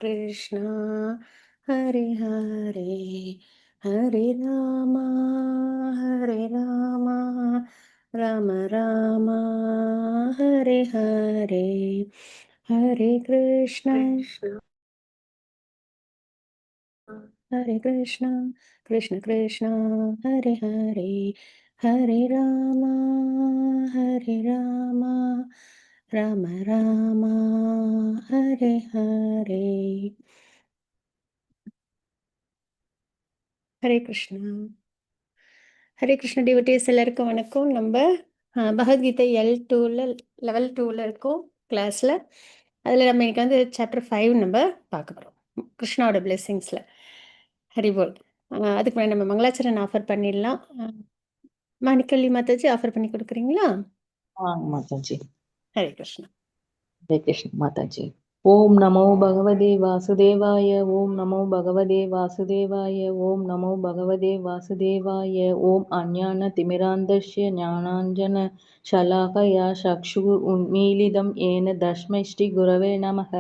Krishna Hare Hare Hare Rama Rama Rama Hare Hare Hare Krishna Krishna Krishna Hare Hare Hare Rama Rama Rama Hare Hare Hare Krishna Hare Krishna devotees எல்லாருக்கும் வணக்கம். நம்ம Bhagavad Gita L2ல் level 2ல் இருக்கோம் கிளாஸில். அதில் நம்ம இன்னைக்கு வந்து சாப்டர் 5 நம்ம பார்க்க போகிறோம், கிருஷ்ணாவோட பிளெஸ்ஸிங்ஸில். ஹரிபோல். அதுக்கு முன்னாடி நம்ம மங்களாச்சரன் ஆஃபர் பண்ணிடலாம். மாணிக்கல்லி மாதாஜி ஆஃபர் பண்ணி கொடுக்குறீங்களா? माताजी। ஹரே கிருஷ்ணா. हरे कृष्ण माताजी। ओम नमो भगवते वासुदेवाय। ओम नमो भगवते वासुदेवाय। ओम नमो भगवते वासुदेवाय। ओम अज्ञानतिमिरान्धस्य ज्ञानाञ्जन शलाकया चक्षुरुन्मीलितं येन तस्मै श्रीगुरवे नमः।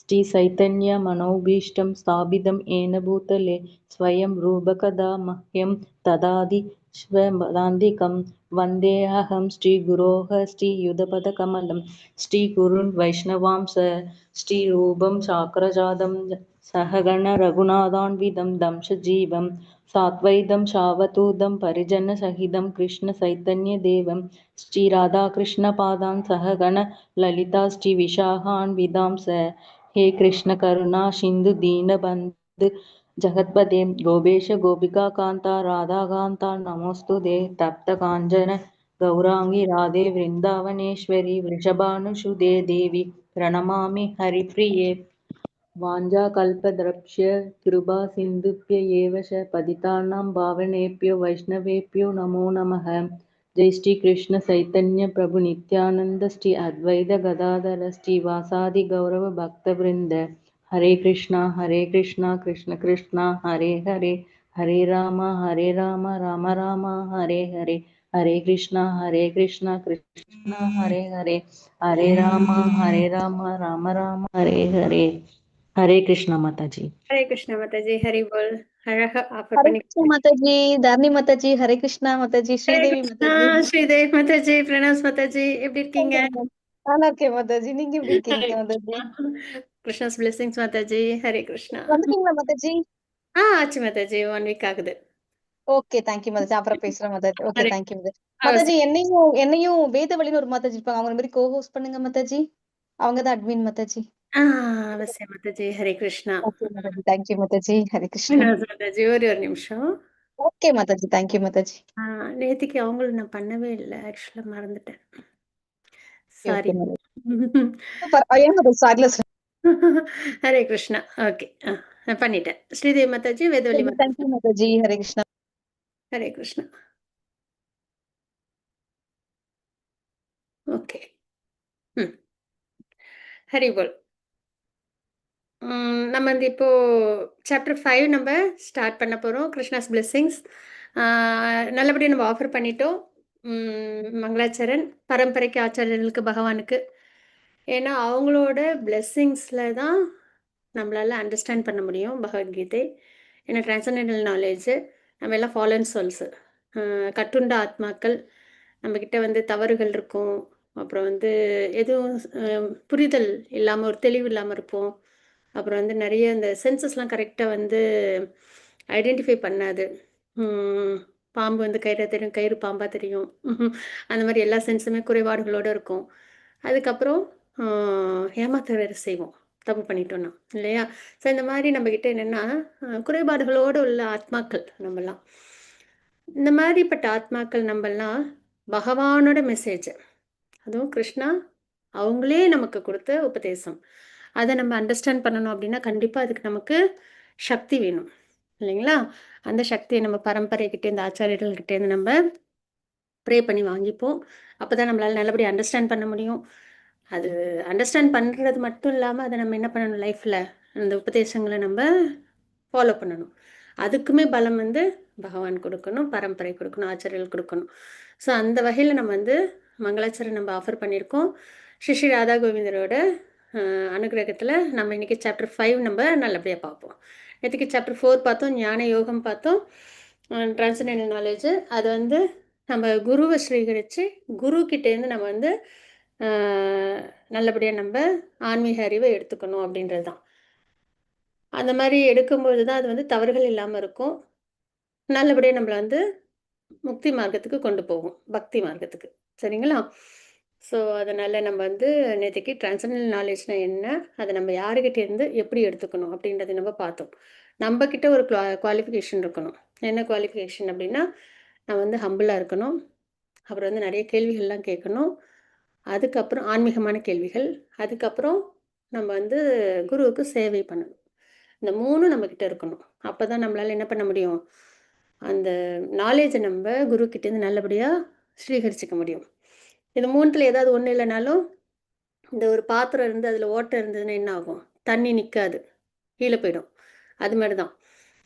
श्री चैतन्य मनोभीष्टं स्थापितं येन भूतले स्वयं रूपकदा मह्यं ददाति स्वपदान्तिकं। वन्देऽहं श्रीगुरोः श्रीयुतपदकमलं श्रीगुरुन् वैष्णवांस श्रीरूपं साग्रजातं सहगण रघुनाथान्वितं दंशजीवं साद्वैतं सावधूतं परिजनसहितं कृष्णचैतन्यदेवं श्रीराधाकृष्णपादान् सहगण ललिता श्रीविशाखान्वितांस। हे कृष्ण करुणा सिन्धु दीनबन्धु जगत्पते गोपेश गोपिकान्ता राधाकान्ता नमोऽस्तुते। तप्तकाञ्चन गौरांगी राधे वृन्दावनेश्वरी वृषभानुसुते देवी प्रणमामि हरिप्रिये। वाञ्छाकल्पतरुभ्य कृपा सिन्धुभ्य एव च पतितानां पावनेभ्यो वैष्णवेभ्यो नमो नमः। जय श्री कृष्ण चैतन्य प्रभु नित्यानंद श्री अद्वैत गदाधर श्रीवासादि गौरव भक्तवृंद। हरे कृष्णा कृष्ण कृष्णा हरे हरे हरे राम राम राम हरे हरे। हरे कृष्णा कृष्ण हरे हरे हरे राम राम राम हरे हरे। हरे कृष्णा माताजी। ஹரே கிருஷ்ணா மாதாஜி. ஹரிபோல். அழகாக ஆஃபர் हरे பண்ணி. कृष्ण माताजी, धारणी माताजी, हरे कृष्णा माताजी, ஹரே श्रीदेवी கிருஷ்ணா माताजी। ஸ்ரீதேவி மாதாஜி, பிரணாஸ் மாதாஜி, எப்படி இருக்கீங்க? நல்லா இருக்கேன் மாதாஜி, நீங்க எப்படி இருக்கீங்க மாதாஜி? கிருஷ்ணாஸ் பிளெஸிங்ஸ் மாதாஜி. ஹரே கிருஷ்ணா. வந்துட்டீங்களா மாதாஜி? ஆச்சு மாதாஜி, 1 வீக் ஆகுது. Okay, thank you Mataji. அப்புறம் பேசுறேன் மாதாஜி. Okay, Hare thank you Mataji. அவசி- மாதாஜி, என்னையும் வேதவழின்னு ஒரு மாதாஜி இருப்பாங்க, அவங்க மாதிரி கோஹோஸ்ட் பண்ணுங்க மாதாஜி. அவங்க தான் அட்மின் மாதாஜி. அவசியம் மாதாஜி. ஹரே கிருஷ்ணா. Okay Mataji, thank you Mataji. ஹரே கிருஷ்ணா. மாதாஜி ஒரு நிமிஷம். Okay Mataji, thank you Mataji. நேத்திக்கு அவங்களும் நான் பண்ணவே இல்லை, ஆக்சுவலா மறந்துட்டேன். சாரி. ஓகே மாதாஜி. ஏன் மாதாஜி சாரில ஹரே கிருஷ்ணா. ஓகே, நான் பண்ணிட்டேன். ஸ்ரீதேவி மாதாஜி, வேதவழி மாதாஜி. தேங்க்யூ மாதாஜி. ஹரே கிருஷ்ணா. ஹரே கிருஷ்ணா. ஓகே. ஹரிபோல். நம்ம வந்து இப்போ சாப்டர் 5 நம்ம ஸ்டார்ட் பண்ண போகிறோம். கிருஷ்ணாஸ் பிளெஸ்ஸிங்ஸ் நல்லபடியாக நம்ம ஆஃபர் பண்ணிட்டோம். மங்களாச்சரன் பரம்பரைக்கு ஆச்சாரியர்களுக்கு பகவானுக்கு, ஏன்னா அவங்களோட பிளெஸ்ஸிங்ஸில் தான் நம்மளால் அண்டர்ஸ்டாண்ட் பண்ண முடியும் பகவத்கீதை. ஏன்னா டிரான்சண்டல் நாலேஜு, நம்ம எல்லாம் ஃபாலன் சோல்ஸு, கட்டுண்ட ஆத்மாக்கள். நம்மக்கிட்ட வந்து தவறுகள் இருக்கும், அப்புறம் வந்து எதுவும் புரிதல் இல்லாமல், ஒரு தெளிவு இல்லாமல் இருப்போம். அப்புறம் வந்து நிறைய இந்த சென்சஸ்லாம் கரெக்டாக வந்து ஐடென்டிஃபை பண்ணாது. பாம்பு வந்து கயிறு தெரியும், கயிறு பாம்பாக தெரியும். அந்த மாதிரி எல்லா சென்ஸுமே குறைபாடுகளோடு இருக்கும். அதுக்கப்புறம் ஏமாத்த வேறு செய்வோம், தப்பு பண்ணிட்டோன்னா, இல்லையா? ஸோ இந்த மாதிரி நம்மக்கிட்ட என்னென்னா குறைபாடுகளோடு உள்ள ஆத்மாக்கள் நம்மலாம். இந்த மாதிரிப்பட்ட ஆத்மாக்கள் நம்மலாம் பகவானோட மெசேஜ், அதுவும் கிருஷ்ணா அவங்களே நமக்கு கொடுத்த உபதேசம், அதை நம்ம அண்டர்ஸ்டாண்ட் பண்ணணும் அப்படின்னா கண்டிப்பாக அதுக்கு நமக்கு சக்தி வேணும், இல்லைங்களா? அந்த சக்தியை நம்ம பரம்பரைக்கிட்டே, இந்த ஆச்சாரியர்கள்கிட்டேருந்து நம்ம ப்ரே பண்ணி வாங்கிப்போம். அப்போ தான் நம்மளால் நல்லபடியாக அண்டர்ஸ்டாண்ட் பண்ண முடியும். அது அண்டர்ஸ்டாண்ட் பண்ணுறது மட்டும் இல்லாமல் அதை நம்ம என்ன பண்ணணும், லைஃப்பில் அந்த உபதேசங்களை நம்ம ஃபாலோ பண்ணணும். அதுக்குமே பலம் வந்து பகவான் கொடுக்கணும், பரம்பரை கொடுக்கணும், ஆச்சாரியர்கள் கொடுக்கணும். ஸோ அந்த வகையில் நம்ம வந்து மங்களாச்சரம் நம்ம ஆஃபர் பண்ணியிருக்கோம். ஸ்ரீ ஸ்ரீ ராதா கோவிந்தரோட அனுகிரகத்தில் நம்ம இன்னைக்கு சாப்டர் 5 நம்ம நல்லபடியாக பார்ப்போம். நேற்றுக்கு சாப்டர் 4 பார்த்தோம், ஞான யோகம் பார்த்தோம், டிரான்சென்டென்டல் நாலேஜ். அது வந்து நம்ம குருவை ஸ்வீகரித்து குருக்கிட்டேருந்து நம்ம வந்து நல்லபடியாக நம்ம ஆன்மீக அறிவை எடுத்துக்கணும் அப்படின்றது தான். அந்த மாதிரி எடுக்கும்பொழுது தான் அது வந்து தவறுகள் இல்லாமல் இருக்கும், நல்லபடியாக நம்மளை வந்து முக்தி மார்க்கத்துக்கு கொண்டு போகும், பக்தி மார்க்கத்துக்கு. சரிங்களா? ஸோ அதனால் நம்ம வந்து நேற்றுக்கு டிரான்சென்டென்டல் நாலேஜ்னால் என்ன, அதை நம்ம யாருக்கிட்ட இருந்து எப்படி எடுத்துக்கணும் அப்படின்றத நம்ம பார்த்தோம். நம்மக்கிட்ட ஒரு குவாலிஃபிகேஷன் இருக்கணும். என்ன குவாலிஃபிகேஷன் அப்படின்னா, நம்ம வந்து ஹம்பிளாக இருக்கணும், அப்புறம் வந்து நிறைய கேள்விகள்லாம் கேட்கணும், அதுக்கப்புறம் ஆன்மீகமான கேள்விகள், அதுக்கப்புறம் நம்ம வந்து குருவுக்கு சேவை பண்ணணும். இந்த 3 நம்மக்கிட்ட இருக்கணும். அப்போ தான் நம்மளால் என்ன பண்ண முடியும், அந்த நாலேஜை நம்ம குருக்கிட்டேருந்து நல்லபடியாக ஸ்வீகரிச்சிக்க முடியும். இது 3ல் ஏதாவது ஒன்று இல்லைனாலும், இந்த ஒரு பாத்திரம் இருந்து அதில் ஓட்டை இருந்ததுன்னா என்ன ஆகும், தண்ணி நிற்காது, கீழே போயிடும். அது மாதிரி தான்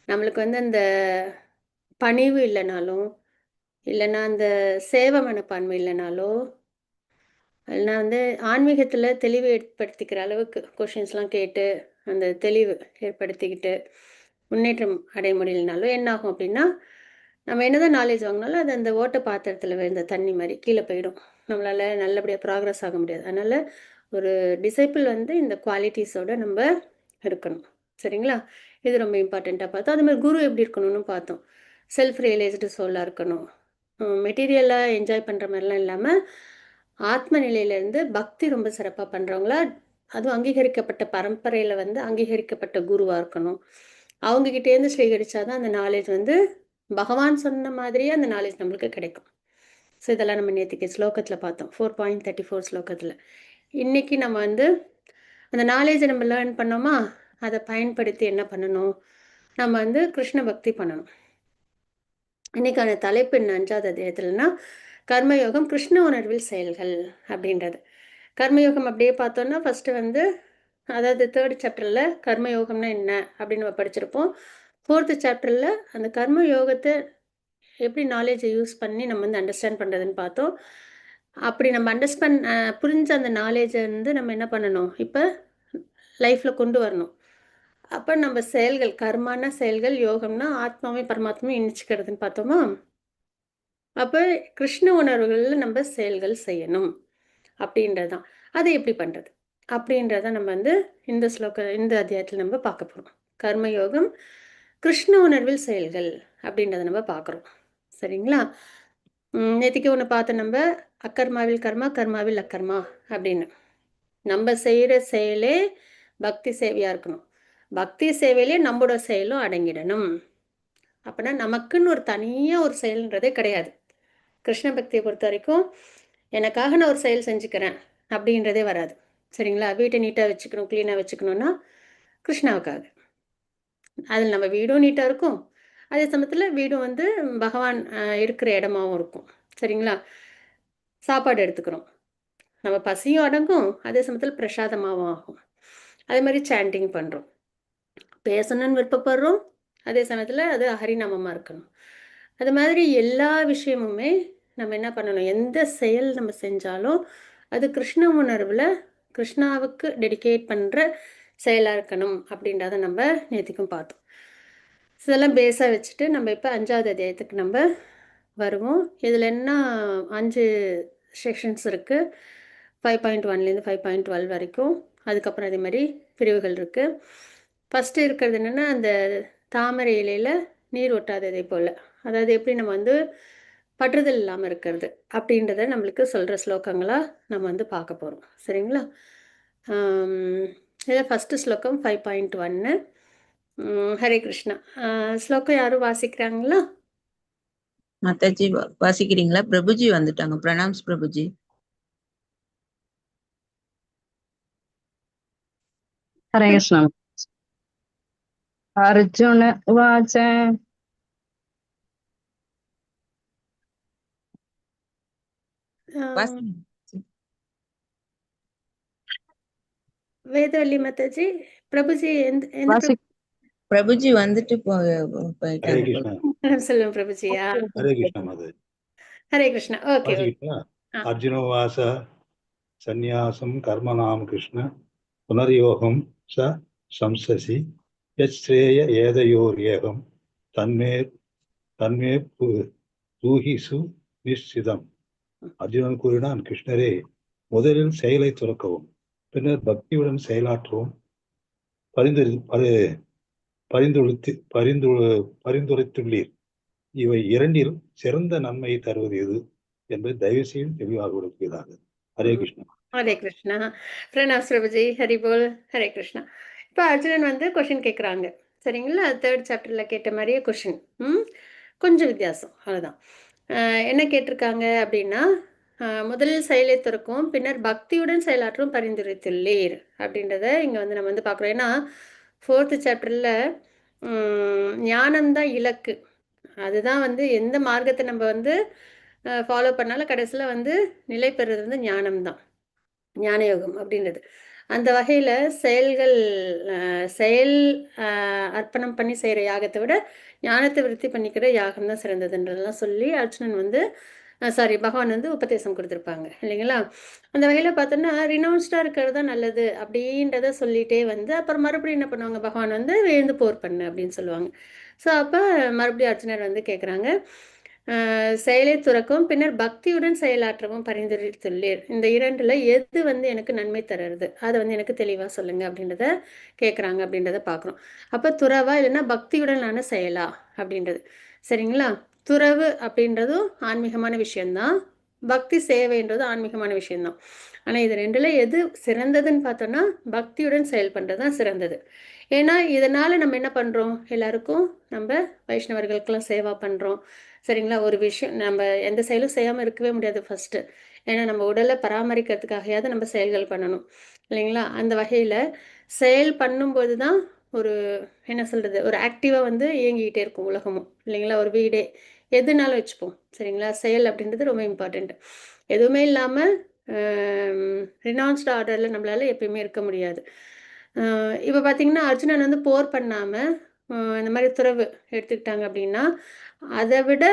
நம்மளுக்கு வந்து அந்த பணிவு இல்லைனாலும், இல்லைன்னா அந்த சேவை மனப்பான்மை இல்லைனாலோ, இல்லைன்னா வந்து ஆன்மீகத்தில் தெளிவு ஏற்படுத்திக்கிற அளவுக்கு கொஷின்ஸ்லாம் கேட்டு அந்த தெளிவு ஏற்படுத்திக்கிட்டு முன்னேற்றம் அடைய முடியலனாலும் என்ன ஆகும் அப்படின்னா, நம்ம என்னதான் நாலேஜ் வாங்கினாலும் அது அந்த ஓட்ட பாத்திரத்தில் விழுந்த தண்ணி மாதிரி கீழே போயிடும். நம்மளால் நல்லபடியாக ப்ராக்ரஸ் ஆக முடியாது. அதனால் ஒரு டிசைப்பிள் வந்து இந்த குவாலிட்டிஸோடு நம்ம இருக்கணும். சரிங்களா? இது ரொம்ப இம்பார்ட்டண்ட்டாக பார்த்தோம். அது மாதிரி குரு எப்படி இருக்கணும்னு பார்த்தோம். செல்ஃப் ரியலைஸ்டு சோலாக இருக்கணும், மெட்டீரியலாக என்ஜாய் பண்ணுற மாதிரிலாம் இல்லாமல் ஆத்ம நிலையிலேருந்து பக்தி ரொம்ப சிறப்பாக பண்ணுறவங்களா, அதுவும் அங்கீகரிக்கப்பட்ட பரம்பரையில் வந்து அங்கீகரிக்கப்பட்ட குருவாக இருக்கணும். அவங்ககிட்டேருந்து ஸ்வீகரித்தாதான் அந்த நாலேஜ் வந்து பகவான் சொன்ன மாதிரியே அந்த நாலேஜ் நம்மளுக்கு கிடைக்கும். ஸோ இதெல்லாம் நம்ம நேற்றுக்கு ஸ்லோகத்தில் பார்த்தோம், 4.34 ஸ்லோகத்தில். இன்றைக்கி நம்ம வந்து அந்த நாலேஜை நம்ம லேர்ன் பண்ணோமா, அதை பயன்படுத்தி என்ன பண்ணணும், நம்ம வந்து கிருஷ்ண பக்தி பண்ணணும். இன்றைக்கான தலைப்பு என்ன 5வது அத்தியாயத்தில்னா, கர்மயோகம் கிருஷ்ண உணர்வில் செயல்கள் அப்படின்றது. கர்மயோகம் அப்படியே பார்த்தோன்னா ஃபஸ்ட்டு வந்து, அதாவது 3rd சாப்டரில் கர்மயோகம்னா என்ன அப்படின்னு நம்ம படிச்சிருப்போம். 4th சாப்டரில் அந்த கர்மயோகத்தை எப்படி நாலேஜை யூஸ் பண்ணி நம்ம வந்து அண்டர்ஸ்டாண்ட் பண்ணுறதுன்னு பார்த்தோம். அப்படி நம்ம புரிஞ்ச அந்த நாலேஜை வந்து நம்ம என்ன பண்ணணும், இப்போ லைஃப்பில் கொண்டு வரணும். அப்போ நம்ம செயல்கள், கர்மான செயல்கள், யோகம்னா ஆத்மாவை பரமாத்மாவை இணைச்சிக்கிறதுன்னு பார்த்தோமா. அப்போ கிருஷ்ண உணர்வுகளில் நம்ம செயல்கள் செய்யணும் அப்படின்றது தான். அதை எப்படி பண்ணுறது அப்படின்றத நம்ம வந்து இந்த அத்தியாயத்தில் நம்ம பார்க்க போகிறோம். கர்மயோகம் கிருஷ்ண உணர்வில் செயல்கள் அப்படின்றத நம்ம பார்க்குறோம். சரிங்களா? நேற்றுக்கு ஒன்று பார்த்தோம், நம்ம அக்கர்மாவில் கர்மா, கர்மாவில் அக்கர்மா அப்படின்னு. நம்ம செய்கிற செயலே பக்தி சேவையாக இருக்கணும், பக்தி சேவையிலே நம்மளோட செயலும் அடங்கிடணும். அப்படின்னா நமக்குன்னு ஒரு தனியாக ஒரு செயல்ன்றதே கிடையாது. கிருஷ்ண பக்தியை பொறுத்த வரைக்கும் எனக்காக நான் ஒரு செயல் செஞ்சுக்கிறேன் அப்படின்றதே வராது. சரிங்களா? வீட்டை நீட்டாக வச்சுக்கணும், க்ளீனாக வச்சுக்கணுன்னா கிருஷ்ணாவுக்காக. அதில் நம்ம வீடும் நீட்டாக இருக்கும், அதே சமயத்தில் வீடும் வந்து பகவான் இருக்கிற இடமாவும் இருக்கும். சரிங்களா? சாப்பாடு எடுத்துக்கிறோம், நம்ம பசியும் அடங்கும், அதே சமயத்தில் பிரசாதமாகவும் ஆகும். அதே மாதிரி சாண்டிங் பண்ணுறோம், பேசணும்னு விருப்பப்படுறோம், அதே சமயத்தில் அது ஹரிநாமமாக இருக்கணும். அது மாதிரி எல்லா விஷயமுமே நம்ம என்ன பண்ணணும், எந்த செயல் நம்ம செஞ்சாலும் அது கிருஷ்ண உணர்வில் கிருஷ்ணாவுக்கு டெடிகேட் பண்ணுற செயலாக இருக்கணும் அப்படின்றத நம்ம நேற்றுக்கும் பார்த்தோம். இதெல்லாம் பேஸாக வச்சுட்டு நம்ம இப்போ 5வது அத்தியாயத்துக்கு நம்ம வருவோம். இதில் என்ன 5 செக்ஷன்ஸ் இருக்குது, 5.1லேருந்து 5.12 வரைக்கும். அதுக்கப்புறம் அதே மாதிரி பிரிவுகள் இருக்குது. ஃபஸ்ட்டு இருக்கிறது என்னென்னா, அந்த தாமரை இலையில் நீர் ஒட்டாததை போல், அதாவது எப்படி நம்ம வந்து பற்றுதல் இல்லாமல் இருக்கிறது அப்படின்றத நம்மளுக்கு சொல்கிற ஸ்லோகங்களாக நம்ம வந்து பார்க்க போகிறோம். சரிங்களா? இதில் ஃபஸ்ட்டு ஸ்லோகம் 5.1. ஹரே கிருஷ்ணா. ஸ்லோகம் யாரும் வாசிக்கிறாங்களா? மாதாஜி வாசிக்கிறீங்களா? பிரபுஜி வந்துட்டாங்க. பிரணாம்ஸ் பிரபுஜி. ஹரே கிருஷ்ணா. அர்ஜுன உவாச்ச வேதவல்லி மாதாஜி, பிரபுஜி பிரபுஜி வந்துட்டு போயிட்டாங்க. சொல்லுங்க பிரபுஜியா. ஹரே கிருஷ்ணா மாதாஜி. ஹரே கிருஷ்ணா. ஓகே. அர்ஜுன வாச சந்நியாசம் கர்மநாம் கிருஷ்ண புனர்யோகம் ச சம்சசி யச்ரேய ஏதையோர் ஏகம் தன்மே தன்மே தூஹிசு நிச்சிதம். அர்ஜுனன் கூறினான், கிருஷ்ணரே, முதலில் செயலை துறக்கவும் பின்னர் பக்தியுடன் செயலாற்றவும் பரிந்துரைத்துள்ளீர். இவை இரண்டில் சிறந்த நன்மையை தருவது எது என்பது தயவு செய்து தெளிவாக விளக்குவதாக. ஹரே கிருஷ்ணா. ஹரே கிருஷ்ணா. பிரணாம் பிரபுஜி. ஹரி போல். ஹரே கிருஷ்ணா. இப்போ அர்ஜுனன் வந்து கொஷின் கேட்குறாங்க. சரிங்களா? 3rd சாப்டர்ல கேட்ட மாதிரியே கொஷின். கொஞ்சம் வித்தியாசம், அவ்வளோதான். என்ன கேட்டிருக்காங்க அப்படின்னா, முதலில் செயலை துறக்கும் பின்னர் பக்தியுடன் செயலாற்றும் பரிந்துரைத்துள்ளீர் அப்படின்றத இங்கே வந்து நம்ம வந்து பார்க்குறோம். ஏன்னா 4th சாப்டரில் ஞானம்தான் இலக்கு. அதுதான் வந்து எந்த மார்க்கத்தை நம்ம வந்து ஃபாலோ பண்ணாலும் கடைசியில் வந்து நிலை பெறுறது வந்து ஞானம்தான், ஞானயோகம் அப்படின்றது. அந்த வகையில் செயல் அர்ப்பணம் பண்ணி செய்கிற யாகத்தை விட ஞானத்தை விருத்தி பண்ணிக்கிற யாகம் தான் சிறந்ததுன்றதெல்லாம் சொல்லி அர்ஜுனன் வந்து பகவான் வந்து உபதேசம் கொடுத்துருப்பாங்க இல்லைங்களா? அந்த வகையில் பார்த்தோன்னா ரினவுன்ஸ்டாக இருக்கிறது தான் நல்லது அப்படின்றத சொல்லிகிட்டே வந்து அப்புறம் மறுபடியும் என்ன பண்ணுவாங்க, பகவான் வந்து எழுந்து போர் பண்ணு அப்படின்னு சொல்லுவாங்க. ஸோ அப்போ மறுபடியும் அர்ஜுனர் வந்து கேட்குறாங்க, செயலை துறக்கவும் பின்னர் பக்தியுடன் செயலாற்றவும் பரிந்துரைத்துள்ளீர். இந்த இரண்டில் எது வந்து எனக்கு நன்மை தருறது, அதை வந்து எனக்கு தெளிவாக சொல்லுங்க அப்படின்றத கேட்குறாங்க அப்படின்றத பார்க்குறோம். அப்போ துறவா இல்லைன்னா பக்தியுடனான செயலா அப்படின்றது. சரிங்களா? துறவு அப்படின்றதும் ஆன்மீகமான விஷயம்தான், பக்தி சேவைன்றதும் ஆன்மீகமான விஷயம்தான். ஆனால் இது ரெண்டில் எது சிறந்ததுன்னு பார்த்தோன்னா பக்தியுடன் செயல் பண்ணுறது தான் சிறந்தது. ஏன்னா இதனால் நம்ம என்ன பண்ணுறோம், எல்லாருக்கும் நம்ம வைஷ்ணவர்களுக்கெல்லாம் சேவா பண்ணுறோம். சரிங்களா? ஒரு விஷயம் நம்ம எந்த செயலும் செய்யாமல் இருக்கவே முடியாது ஃபஸ்ட்டு. ஏன்னா நம்ம உடலை பராமரிக்கிறதுக்காகையாவது நம்ம செயல்கள் பண்ணணும் இல்லைங்களா? அந்த வகையில் செயல் பண்ணும்போது தான் ஒரு என்ன சொல்கிறது, ஒரு ஆக்டிவாக வந்து இயங்கிக்கிட்டே இருக்கும் உலகமும் இல்லைங்களா? ஒரு வீடே எதுனாலும் வச்சுப்போம். சரிங்களா? செயல் அப்படின்றது ரொம்ப இம்பார்ட்டண்ட். எதுவுமே இல்லாமல் ரினவுன்ஸ்டு ஆர்டரில் நம்மளால் எப்பயுமே இருக்க முடியாது. இப்போ பார்த்தீங்கன்னா அர்ஜுனன் வந்து போர் பண்ணாமல் இந்த மாதிரி துறவு எடுத்துக்கிட்டாங்க அப்படின்னா, அதை விட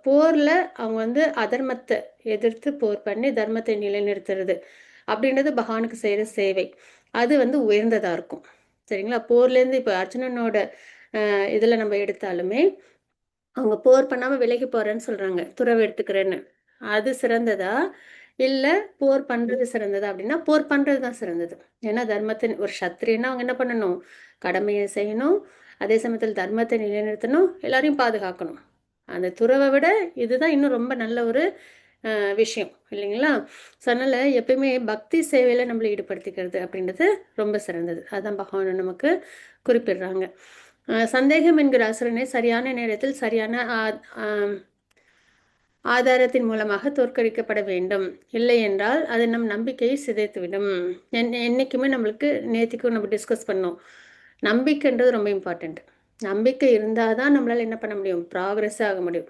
போரில் அவங்க வந்து அதர்மத்தை எதிர்த்து போர் பண்ணி தர்மத்தை நிலைநிறுத்துறது அப்படின்றது பகவானுக்கு செய்கிற சேவை. அது வந்து உயர்ந்ததாக இருக்கும். சரிங்களா? போர்லேருந்து இப்போ அர்ஜுனனோட இதில் நம்ம எடுத்தாலுமே அவங்க போர் பண்ணாமல் விலகி போகிறேன்னு சொல்கிறாங்க, துறவு எடுத்துக்கிறேன்னு. அது சிறந்ததா இல்லை போர் பண்ணுறது சிறந்ததா அப்படின்னா போர் பண்ணுறது தான் சிறந்தது. ஏன்னா தர்மத்தின் ஒரு சத்திரியன்னா அவங்க என்ன பண்ணணும், கடமையை செய்யணும், அதே சமயத்தில் தர்மத்தை நிலைநிறுத்தணும், எல்லாரையும் பாதுகாக்கணும். அந்த துறவை விட இதுதான் இன்னும் ரொம்ப நல்ல ஒரு விஷயம் இல்லைங்களா? ஸோ அதனால் எப்பயுமே பக்தி சேவையில் நம்மளை ஈடுபடுத்திக்கிறது அப்படின்றது ரொம்ப சிறந்தது. அதுதான் பகவான் நமக்கு குறிப்பிடுறாங்க. சந்தேகம் என்கிற அசுரனை சரியான நேரத்தில் சரியான ஆதாரத்தின் மூலமாக தோற்கடிக்கப்பட வேண்டும். இல்லை என்றால் அது நம் நம்பிக்கையை சிதைத்துவிடும். என்றைக்குமே நம்மளுக்கு நேற்றுக்கும் நம்ம டிஸ்கஸ் பண்ணோம், நம்பிக்கைன்றது ரொம்ப இம்பார்ட்டண்ட். நம்பிக்கை இருந்தால் தான் நம்மளால் என்ன பண்ண முடியும், ப்ராக்ரெஸ் ஆக முடியும்.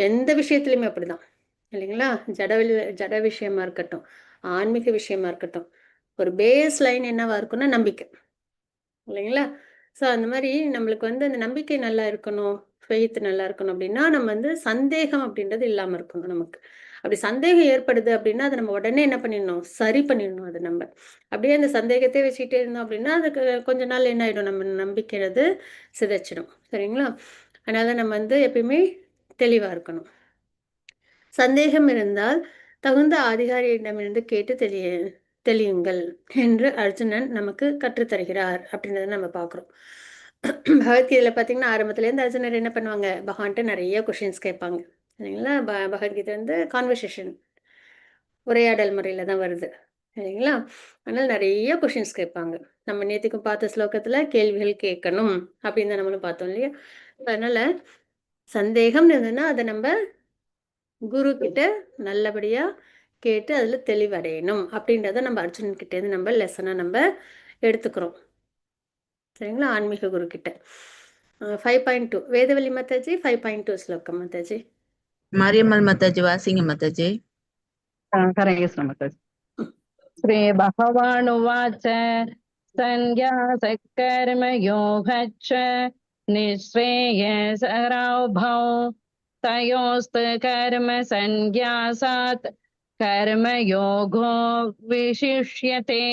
எந்த விஷயத்துலையுமே அப்படி தான் இல்லைங்களா? ஜட விஷயமா இருக்கட்டும், ஆன்மீக விஷயமா இருக்கட்டும், ஒரு பேஸ் லைன் என்னவா இருக்குன்னா நம்பிக்கை இல்லைங்களா? ஸோ அந்த மாதிரி நம்மளுக்கு வந்து அந்த நம்பிக்கை நல்லா இருக்கணும், ஃபெய்த் நல்லா இருக்கணும் அப்படின்னா நம்ம வந்து சந்தேகம் அப்படின்றது இல்லாமல் இருக்கணும். நமக்கு அப்படி சந்தேகம் ஏற்படுது அப்படின்னா அதை நம்ம உடனே என்ன பண்ணிடணும், சரி பண்ணிடணும். அது நம்ம அப்படியே அந்த சந்தேகத்தை வச்சுக்கிட்டே இருந்தோம் அப்படின்னா அதுக்கு கொஞ்ச நாள் என்ன ஆகிடும், நம்ம நம்பிக்கைறது சிதைச்சிடும். சரிங்களா? அதனால் நம்ம வந்து எப்பயுமே தெளிவாக இருக்கணும். சந்தேகம் இருந்தால் தகுந்த அதிகாரியிடமிருந்து கேட்டு தெளியுங்கள் என்று அர்ஜுனன் நமக்கு கற்றுத்தருகிறார் அப்படின்றத நம்ம பார்க்குறோம். பகவத்கீதையில் பார்த்தீங்கன்னா ஆரம்பத்துலேருந்து அர்ஜுனர் என்ன பண்ணுவாங்க, பகவான்கிட்ட நிறைய கொஷின்ஸ் கேட்பாங்க சரிங்களா? பகவத்கீதை வந்து கான்வர்சேஷன், உரையாடல் முறையில் தான் வருது சரிங்களா? அதனால் நிறைய கொஷின்ஸ் கேட்பாங்க. நம்ம நேற்றுக்கும் பார்த்த ஸ்லோகத்தில் கேள்விகள் கேட்கணும் அப்படின்னு தான் நம்மளும் பார்த்தோம் இல்லையா? அதனால் சந்தேகம் இருந்ததுன்னா அதை நம்ம குரு கிட்ட நல்லபடியா கேட்டு அதுல தெளிவடையணும் அப்படின்றத நம்ம அர்ஜுனன் கிட்ட இருந்து நம்ம லெசனா நம்ம எடுத்துக்கிறோம். சரிங்களா? ஆன்மீக குரு கிட்ட 5.2 வேதவல்லி மாதாஜி 5.2 ஸ்லோகம் மாதாஜி. மாரியம்மாள் மாதாஜி வாசிங்க மாதாஜி. हरे कृष्ण माताजी. श्री भगवानुवाच संन्यासकर्मयोगच्च निःश्रेयसरावभौ तयोस्तु कर्म संन्यासात् कर्मयोगो विशिष्यते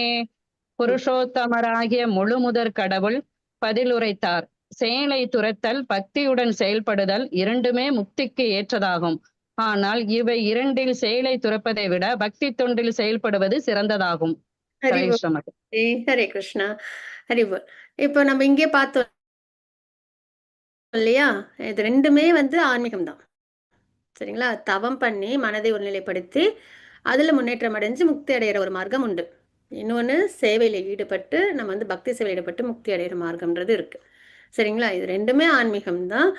புருஷோத்தமராகிய முழுமுதற் கடவுள் பதிலுரைத்தார். செயலை துரத்தல், பக்தியுடன் செயல்படுதல் இரண்டுமே முக்திக்கு ஏற்றதாகும். ஆனால் இவை இரண்டில் செயலை துறப்பதை விட பக்தி தொண்டில் செயல்படுவது சிறந்ததாகும். ஹரே ஹரிபோல் கிருஷ்ண மாதாஜி. ஹரே கிருஷ்ணா. ஹரிபோல். இப்போ நம்ம இங்கே பார்த்தோம் இல்லையா, இது ரெண்டுமே வந்து ஆன்மீகம் தான். சரிங்களா? தவம் பண்ணி மனதை ஒருநிலைப்படுத்தி அதுல முன்னேற்றம் அடைஞ்சு முக்தி அடைகிற ஒரு மார்க்கம் உண்டு. இன்னொன்று சேவையில் ஈடுபட்டு நம்ம வந்து பக்தி சேவையில் ஈடுபட்டு முக்தி அடைகிற மார்க்கம்ன்றது இருக்கு. சரிங்களா? இது ரெண்டுமே ஆன்மீகம் தான்.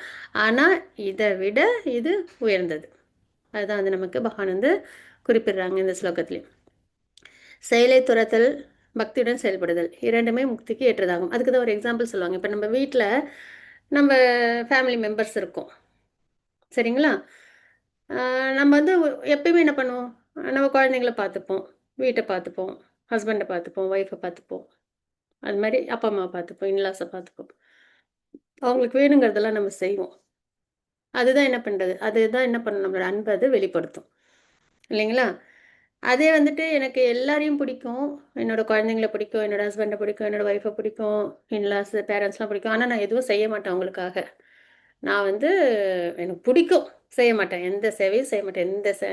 ஆனால் இதை விட இது உயர்ந்தது. அதுதான் வந்து நமக்கு பகவான் வந்து குறிப்பிடுறாங்க இந்த ஸ்லோகத்திலையும். செயலை துரத்தல், பக்தியுடன் செயல்படுதல் இரண்டுமே முக்திக்கு ஏற்றதாகும். அதுக்கு தான் ஒரு எக்ஸாம்பிள் சொல்லுவாங்க. இப்போ நம்ம வீட்டில் நம்ம ஃபேமிலி மெம்பர்ஸ் இருக்கோம். சரிங்களா? நம்ம வந்து எப்பயுமே என்ன பண்ணுவோம், நம்ம குழந்தைங்கள பார்த்துப்போம், வீட்டை பார்த்துப்போம், ஹஸ்பண்டை பார்த்துப்போம், ஒய்ஃபை பார்த்துப்போம், அது மாதிரி அப்பா அம்மாவை பார்த்துப்போம், இன்லாஸை பார்த்துப்போம். அவங்களுக்கு வேணுங்கிறதெல்லாம் நம்ம செய்வோம். அதுதான் என்ன பண்ணுறது, அதுதான் என்ன பண்ணணும், நம்மளோட அன்பை அது வெளிப்படுத்தும் இல்லைங்களா? அதே வந்துட்டு எனக்கு எல்லாரையும் பிடிக்கும், என்னோட குழந்தைங்கள பிடிக்கும், என்னோட ஹஸ்பண்டை பிடிக்கும், என்னோட ஒய்ஃபை பிடிக்கும், இன்லாஸ் பேரண்ட்ஸ்லாம் பிடிக்கும். ஆனால் நான் எதுவும் செய்ய மாட்டேன் அவங்களுக்காக. நான் வந்து எனக்கு பிடிக்கும், செய்ய மாட்டேன், எந்த சேவையும் செய்ய மாட்டேன்,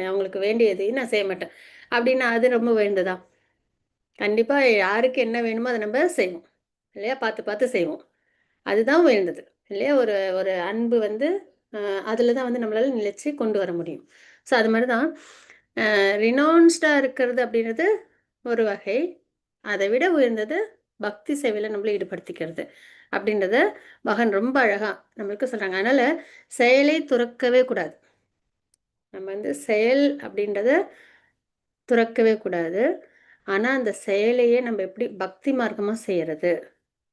அவங்களுக்கு வேண்டியதையும் நான் செய்ய மாட்டேன் அப்படின்னா அது ரொம்ப வேண்டுதா? கண்டிப்பாக யாருக்கு என்ன வேணுமோ அதை நம்ம செய்வோம் இல்லையா? பார்த்து பார்த்து செய்வோம். அதுதான் உயர்ந்தது இல்லையா? ஒரு ஒரு அன்பு வந்து அதில் தான் வந்து நம்மளால நிலைச்சு கொண்டு வர முடியும். ஸோ அது மாதிரி தான் ரினௌன்ஸ்டாக இருக்கிறது அப்படின்றது ஒரு வகை. அதை விட உயர்ந்தது பக்தி சேவையில் நம்மளை ஈடுபடுத்திக்கிறது அப்படின்றத பகவான் ரொம்ப அழகாக நம்மளுக்கு சொல்கிறாங்க. அதனால் செயலை துறக்கவே கூடாது. நம்ம வந்து செயல் அப்படின்றத துறக்கவே கூடாது. ஆனால் அந்த செயலையே நம்ம எப்படி பக்தி மார்க்கமாக செய்கிறது,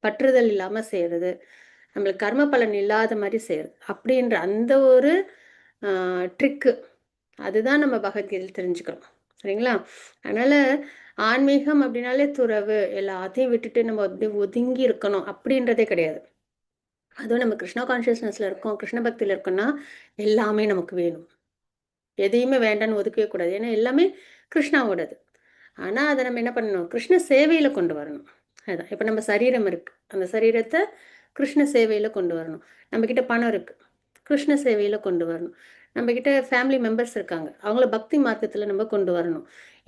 பற்றுதல் இல்லாமல் செய்கிறது, நம்மளுக்கு கர்ம பலன் இல்லாத மாதிரி செய்கிறது அப்படின்ற அந்த ஒரு ட்ரிக்கு அதுதான் நம்ம பகவத்கீதையில் தெரிஞ்சுக்கிறோம். சரிங்களா? அதனால் ஆன்மீகம் அப்படின்னாலே துறவு, எல்லாத்தையும் விட்டுட்டு நம்ம அப்படியே ஒதுங்கி இருக்கணும் அப்படின்றதே கிடையாது. அதுவும் நம்ம கிருஷ்ணா கான்ஷியஸ்னஸில் இருக்கோம், கிருஷ்ண பக்தியில் இருக்கோம்னா எல்லாமே நமக்கு வேணும். எதையுமே வேண்டான்னு ஒதுக்கவே கூடாது. ஏன்னா எல்லாமே கிருஷ்ணாவோடது. ஆனால் அதை நம்ம என்ன பண்ணணும், கிருஷ்ண சேவையில் கொண்டு வரணும். அதுதான் இப்போ நம்ம சரீரம் இருக்குது, அந்த சரீரத்தை கிருஷ்ண சேவையில் கொண்டு வரணும். நம்மக்கிட்ட பணம் இருக்குது, கிருஷ்ண சேவையில் கொண்டு வரணும். நம்மக்கிட்ட ஃபேமிலி மெம்பர்ஸ் இருக்காங்க, அவங்கள பக்தி மார்க்கத்தில் நம்ம கொண்டு வரணும்.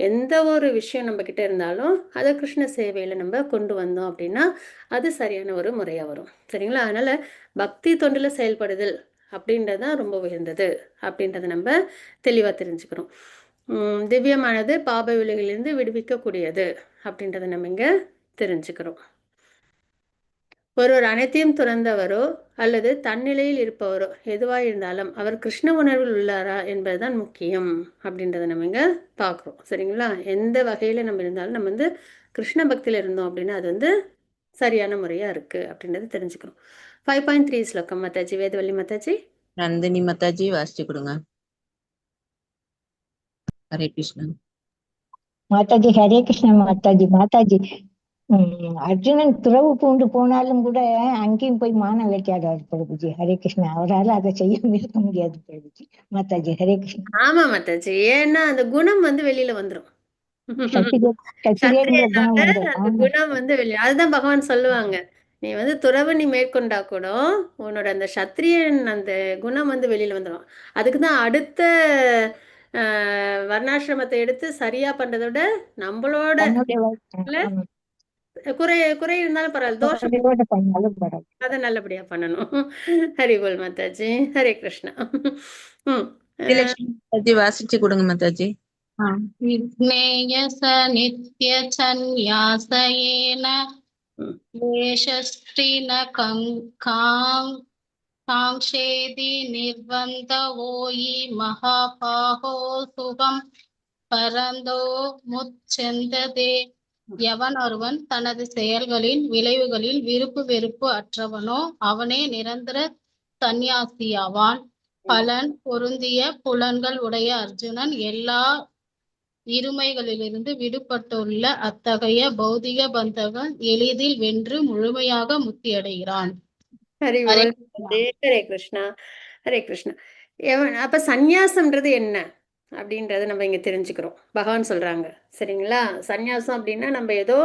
எந்த ஒரு விஷயம் நம்மக்கிட்ட இருந்தாலும் அதை கிருஷ்ண சேவையில் நம்ம கொண்டு வந்தோம் அப்படின்னா அது சரியான ஒரு முறையாக வரும். சரிங்களா? அதனால் பக்தி தொண்டில் செயல்படுதல் அப்படின்றது தான் ரொம்ப உயர்ந்தது அப்படின்றத நம்ம தெளிவாக தெரிஞ்சுக்கிறோம். திவ்யமானது பாப விலைகளிலிருந்து விடுவிக்கக்கூடியது அப்படின்றத நம்ம இங்கே தெரிஞ்சுக்கிறோம். ஒருவர் அனைத்தையும் துறந்தவரோ அல்லது தன்னிலையில் இருப்பவரோ எதுவாக இருந்தாலும் அவர் கிருஷ்ண உணர்வில் உள்ளாரா என்பதுதான் முக்கியம் அப்படின்றத நம்ம இங்கே பார்க்குறோம். சரிங்களா? எந்த வகையில் நம்ம இருந்தாலும் நம்ம வந்து கிருஷ்ண பக்தியில் இருந்தோம் அப்படின்னா அது வந்து சரியான முறையாக இருக்குது அப்படின்றத தெரிஞ்சுக்கிறோம். 5.3 ஸ்லோகம் மாதாஜி, வேதவல்லி மாதாஜி. நந்தினி மாதாஜி வாசிச்சு கொடுங்க. ஹரே கிருஷ்ணா. மாதாஜி ஹரே கிருஷ்ணா. மாதாஜி அர்ஜுனன் துறவு பூண்டு போனாலும் கூட அங்கேயும் போய் மான வேட்டையாடுவார் பிரபுஜி. ஹரே கிருஷ்ணா. அவரால் அதை செய்ய இருக்க முடியாது பிரபுஜி. மாதாஜி ஹரே கிருஷ்ணா. ஆமா மாதாஜி, ஏன்னா அந்த குணம் வந்து வெளியில வந்துடும். அந்த குணம் வந்து வெளியே, அதுதான் பகவான் சொல்லுவாங்க, நீ வந்து துறவு நீ மேற்கொண்டா கூட உன்னோட அந்த சத்திரியன் அந்த குணம் வந்து வெளியில வந்துடும். அதுக்குதான் அடுத்த வர்ணாசிரமத்தை எடுத்து சரியா பண்றதை விட நம்மளோட குறை இருந்தாலும் பரவாயில்ல, தோஷம் அதை நல்லபடியா பண்ணணும். ஹரிபோல் மாதாஜி. ஹரே கிருஷ்ணா. மாதாஜி வாசிச்சு கொடுங்க மாதாஜி. விக்னேயச நித்ய சந்நியாசயேன ஏஷஸ்தின காங்ஷேதி நிர்வந்தவோயி மகாபாஹோ சுகம் பரந்தோ முச்செந்ததே. எவன் ஒருவன் தனது செயல்களின் விளைவுகளில் விருப்பு வெறுப்பு அற்றவனோ அவனே நிரந்தர சந்நியாசியாவான். பலன் பொருந்திய புலன்கள் உடைய அர்ஜுனன் எல்லா இருமைகளிலிருந்து விடுபட்டுள்ள அத்தகைய பௌதிக பந்தங்கள் எளிதில் வென்று முழுமையாக முக்தியடைகிறான். ஹரே கிருஷ்ணா. ஹரே கிருஷ்ணா. அப்ப சந்நியாசம்ன்றது என்ன அப்படின்றத நம்ம இங்க தெரிஞ்சுக்கிறோம். பகவான் சொல்றாங்க. சரிங்களா? சந்நியாசம் அப்படின்னா நம்ம ஏதோ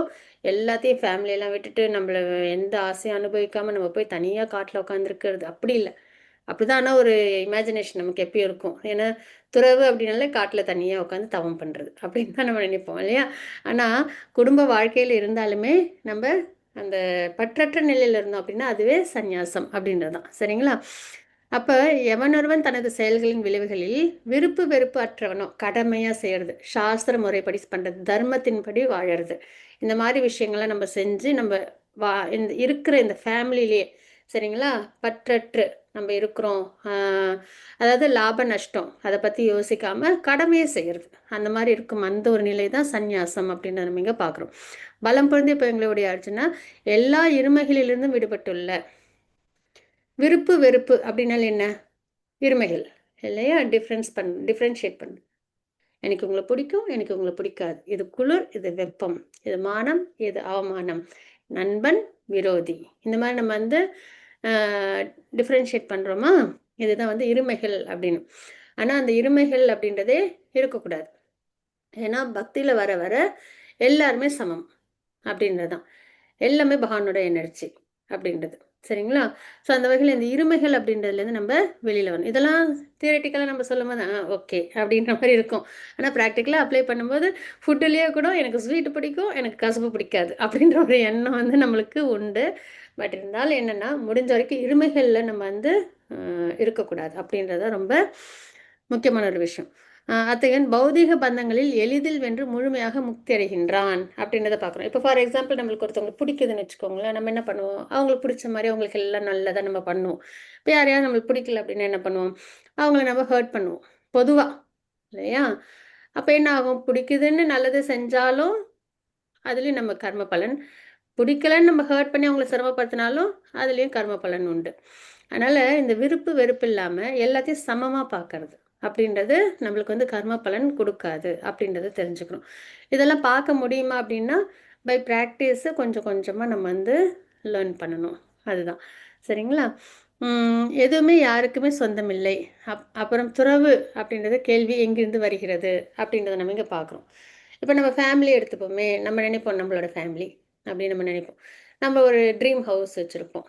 எல்லாத்தையும் ஃபேமிலியெல்லாம் விட்டுட்டு நம்மள எந்த ஆசையும் அனுபவிக்காமல் நம்ம போய் தனியாக காட்டில் உட்காந்துருக்கிறது அப்படி இல்லை. அப்படிதான். ஆனால் ஒரு இமேஜினேஷன் நமக்கு எப்பயும் இருக்கும். ஏன்னா துறவு அப்படின்னாலே காட்டில் தனியாக உட்காந்து தவம் பண்ணுறது அப்படின்னு தான் நம்ம நினைப்போம் இல்லையா? ஆனால் குடும்ப வாழ்க்கையில் இருந்தாலுமே நம்ம அந்த பற்றற்ற நிலையில் இருந்தோம் அப்படின்னா அதுவே சந்நியாசம் அப்படின்றது தான். சரிங்களா? அப்போ எவனொருவன் தனது செயல்களின் விளைவுகளில் விருப்பு வெறுப்பு அற்றவனோ கடமையாக செய்கிறது, சாஸ்திர முறைப்படி பண்ணுறது, தர்மத்தின்படி வாழறது, இந்த மாதிரி விஷயங்களை நம்ம செஞ்சு நம்ம இந்த இருக்கிற இந்த ஃபேமிலியிலேயே சரிங்களா பற்றற்று நம்ம இருக்கிறோம். அதாவது லாப நஷ்டம் அதை பற்றி யோசிக்காமல் கடமையை செய்கிறது, அந்த மாதிரி இருக்கும் அந்த ஒரு நிலை தான் சந்நியாசம் அப்படின்னு நம்ம இங்கே பார்க்குறோம். பலம் பொருந்திய இப்போ எங்களுடைய ஆச்சுன்னா எல்லா இருமைகளிலிருந்தும் விடுபட்டுள்ள விருப்பு வெறுப்பு அப்படின்னால என்ன இருமைகள் இல்லையா? டிஃப்ரென்ஷியேட் பண்ணு. எனக்கு உங்களை பிடிக்கும், எனக்கு உங்களை பிடிக்காது, இது குளிர், இது வெப்பம், இது மானம், இது அவமானம், நண்பன் விரோதி, இந்த மாதிரி நம்ம வந்து டிஃப்ரென்ஷியேட் பண்ணுறோமா? இதுதான் வந்து இருமைகள் அப்படின்னு. ஆனால் அந்த இருமைகள் அப்படின்றதே இருக்கக்கூடாது. ஏன்னா பக்தியில் வர வர எல்லாருமே சமம் அப்படின்றது தான். எல்லாமே பகவானோட எனர்ஜி அப்படின்றது. சரிங்களா? ஸோ அந்த வகையில் இந்த இருமைகள் அப்படின்றதுலேருந்து நம்ம வெளியில் வரணும். இதெல்லாம் தியரட்டிக்கலாக நம்ம சொல்லும் போது ஓகே அப்படின்ற மாதிரி இருக்கும். ஆனால் ப்ராக்டிக்கலாக அப்ளை பண்ணும்போது ஃபுட்டுலேயே கூட எனக்கு ஸ்வீட்டு பிடிக்கும், எனக்கு கசப்பு பிடிக்காது அப்படின்ற ஒரு எண்ணம் வந்து நம்மளுக்கு உண்டு. பட் இருந்தாலும் என்னென்னா முடிஞ்ச வரைக்கும் இருமைகளில் நம்ம வந்து இருக்கக்கூடாது அப்படின்றத ரொம்ப முக்கியமான ஒரு விஷயம். அத்தகைய பௌதிக பந்தங்களில் எளிதில் வென்று முழுமையாக முக்தி அடைகின்றான் அப்படின்றத பார்க்குறோம். இப்போ ஃபார் எக்ஸாம்பிள் நம்மளுக்கு ஒருத்தவங்களுக்கு பிடிக்குதுன்னு வச்சுக்கோங்களேன், நம்ம என்ன பண்ணுவோம்? அவங்களுக்கு பிடிச்ச மாதிரி அவங்களுக்கு எல்லாம் நல்லதாக நம்ம பண்ணுவோம். இப்போ யாரையாவது நம்மளுக்கு பிடிக்கல அப்படின்னா என்ன பண்ணுவோம்? அவங்கள நம்ம ஹர்ட் பண்ணுவோம் பொதுவாக இல்லையா? அப்போ என்ன ஆகும்? பிடிக்குதுன்னு நல்லது செஞ்சாலும் அதுலேயும் நம்ம கர்ம பலன், பிடிக்கலன்னு நம்ம ஹர்ட் பண்ணி அவங்கள சிரமப்படுத்தினாலும் அதுலேயும் கர்ம பலன் உண்டு. அதனால் இந்த விருப்பு வெறுப்பு இல்லாமல் எல்லாத்தையும் சமமாக பார்க்கறது அப்படின்றது நம்மளுக்கு வந்து கர்ம பலன் கொடுக்காது அப்படின்றத தெரிஞ்சுக்கணும். இதெல்லாம் பார்க்க முடியுமா அப்படின்னா பை ப்ராக்டிஸு கொஞ்சம் கொஞ்சமாக நம்ம வந்து லேர்ன் பண்ணணும். அதுதான். சரிங்களா? எதுவுமே யாருக்குமே சொந்தமில்லை. அப்புறம் துறவு அப்படின்றது கேள்வி எங்கிருந்து வருகிறது அப்படின்றத நம்ம இங்கே பார்க்குறோம். இப்போ நம்ம ஃபேமிலி எடுத்துப்போமே, நம்ம நினைப்போம் நம்மளோட ஃபேமிலி அப்படின்னு நம்ம நினைப்போம். நம்ம ஒரு ட்ரீம் ஹவுஸ் வச்சுருப்போம்,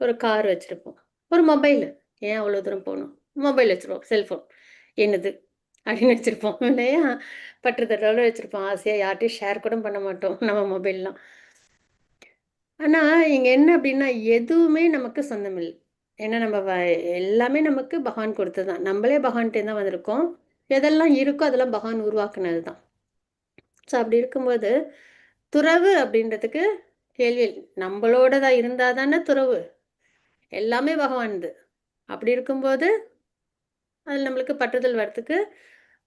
ஒரு கார் வச்சுருப்போம், ஒரு மொபைல், ஏன் அவ்வளோ தூரம் போகணும், மொபைல் வச்சுருப்போம், செல்ஃபோன் என்னது அப்படின்னு வச்சுருப்போம் இல்லையா? பற்றுதட்டோடு வச்சுருப்போம். ஆசையாக யார்கிட்டையும் ஷேர் கூட பண்ண மாட்டோம் நம்ம மொபைல்லாம். ஆனால் இங்கே என்ன அப்படின்னா எதுவுமே நமக்கு சொந்தமில்லை. ஏன்னா நம்ம எல்லாமே நமக்கு பகவான் கொடுத்தது தான். நம்மளே பகவான்கிட்டே தான் வந்திருக்கோம். எதெல்லாம் இருக்கோ அதெல்லாம் பகவான் உருவாக்குனது தான். ஸோ அப்படி இருக்கும்போது துறவு அப்படின்றதுக்கு கேள்வி நம்மளோடதாக இருந்தால் தானே துறவு, எல்லாமே பகவான்து. அப்படி இருக்கும்போது அதில் நம்மளுக்கு பற்றுதல் வர்றதுக்கு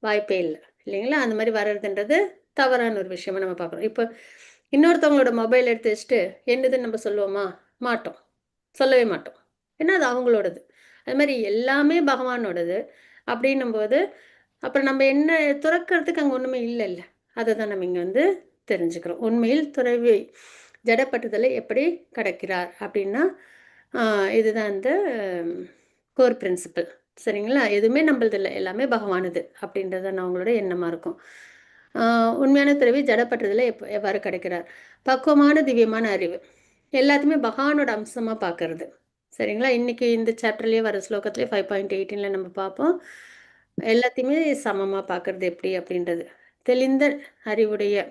வாய்ப்பே இல்லை இல்லைங்களா? அந்த மாதிரி வர்றதுன்றது தவறான ஒரு விஷயமா நம்ம பார்க்குறோம். இப்போ இன்னொருத்தவங்களோட மொபைல் எடுத்து வச்சுட்டு என்னதுன்னு நம்ம சொல்லுவோமா? மாட்டோம், சொல்லவே மாட்டோம். ஏன்னா அது அவங்களோடது. அது மாதிரி எல்லாமே பகவானோடது அப்படின்னும்போது அப்புறம் நம்ம என்ன துறக்கிறதுக்கு அங்கே ஒன்றுமே இல்லைல்ல. அதை தான் நம்ம இங்கே வந்து தெரிஞ்சுக்கிறோம். உண்மையில் துறவி ஜடப்பட்டுதலை எப்படி கடக்கிறார் அப்படின்னா இதுதான் இந்த கோர் பிரின்சிபல். சரிங்களா? எதுவுமே நம்மளது இல்லை, எல்லாமே பகவானது அப்படின்றத நான் அவங்களோட எண்ணமாக இருக்கும். உண்மையான துறவி ஜடப்பட்டதில் எவ்வாறு கிடைக்கிறார்? பக்குவமான திவ்யமான அறிவு, எல்லாத்தையுமே பகவானோட அம்சமாக பார்க்கறது. சரிங்களா? இன்றைக்கி இந்த சாப்டர்லேயே வர ஸ்லோகத்துலேயே 5.18 நம்ம பார்ப்போம். எல்லாத்தையுமே சமமாக பார்க்கறது எப்படி அப்படின்றது. தெளிந்த அறிவுடைய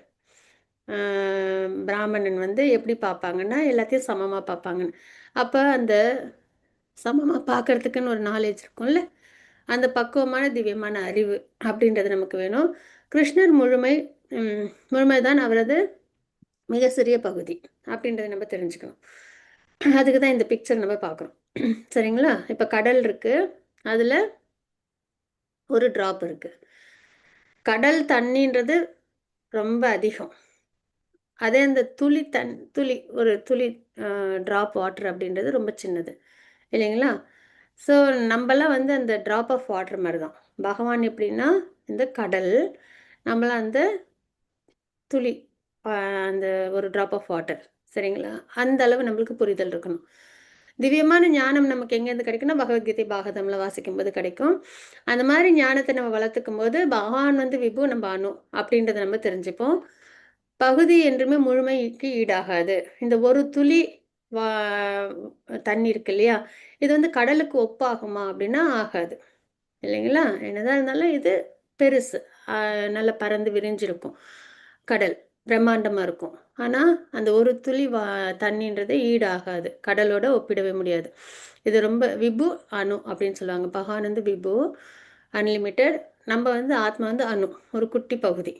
பிராமணன் வந்து எப்படி பார்ப்பாங்கன்னா எல்லாத்தையும் சமமாக பார்ப்பாங்கன்னு. அப்போ அந்த சமமாக பார்க்கறதுக்குன்னு ஒரு நாலேஜ் இருக்கும்ல, அந்த பக்குவமான திவ்யமான அறிவு அப்படின்றது நமக்கு வேணும். கிருஷ்ணர் முழுமை தான் அவரது மிக சிறிய பகுதி அப்படின்றத நம்ம தெரிஞ்சுக்கணும். அதுக்கு தான் இந்த பிக்சர் நம்ம பார்க்குறோம். சரிங்களா? இப்போ கடல் இருக்குது, அதில் ஒரு ட்ராப் இருக்குது. கடல் தண்ணின்றது ரொம்ப அதிகம், அதே அந்த துளி ஒரு துளி ட்ராப் வாட்டர் அப்படின்றது ரொம்ப சின்னது இல்லைங்களா? ஸோ நம்மளாம் வந்து அந்த ட்ராப் ஆஃப் வாட்டர் மாதிரி தான். பகவான் எப்படின்னா இந்த கடல், நம்மளாம் அந்த துளி, அந்த ஒரு ட்ராப் ஆஃப் வாட்டர். சரிங்களா? அந்த அளவு நம்மளுக்கு புரிதல் இருக்கணும். திவ்யமான ஞானம் நமக்கு எங்கேருந்து கிடைக்குன்னா பகவத்கீதை பாகதமில் வாசிக்கும்போது கிடைக்கும். அந்த மாதிரி ஞானத்தை நம்ம வளர்த்துக்கும் போது பகவான் வந்து விபு, நம்ம அணு அப்படின்றத நம்ம தெரிஞ்சுப்போம். பகுதி என்றுமே முழுமைக்கு ஈடாகாது. இந்த ஒரு துளி வா தண்ணி இருக்கு இல்லையா? இது வந்து கடலுக்கு ஒப்பாகுமா அப்படின்னா ஆகாது. இல்லைங்களா? என்னதான் இருந்தாலும் இது பெருசு. நல்லா பறந்து விரிஞ்சிருக்கும். கடல் பிரம்மாண்டமா இருக்கும். ஆனா, அந்த ஒரு துளி தண்ணீன்றது ஈடாகாது. கடலோட ஒப்பிடவே முடியாது. இது ரொம்ப விபு, அணு அப்படின்னு சொல்லுவாங்க. பகவான் வந்து விபு, அன்லிமிட்டெட். நம்ம வந்து ஆத்மா வந்து அணு, ஒரு குட்டி பகுதி.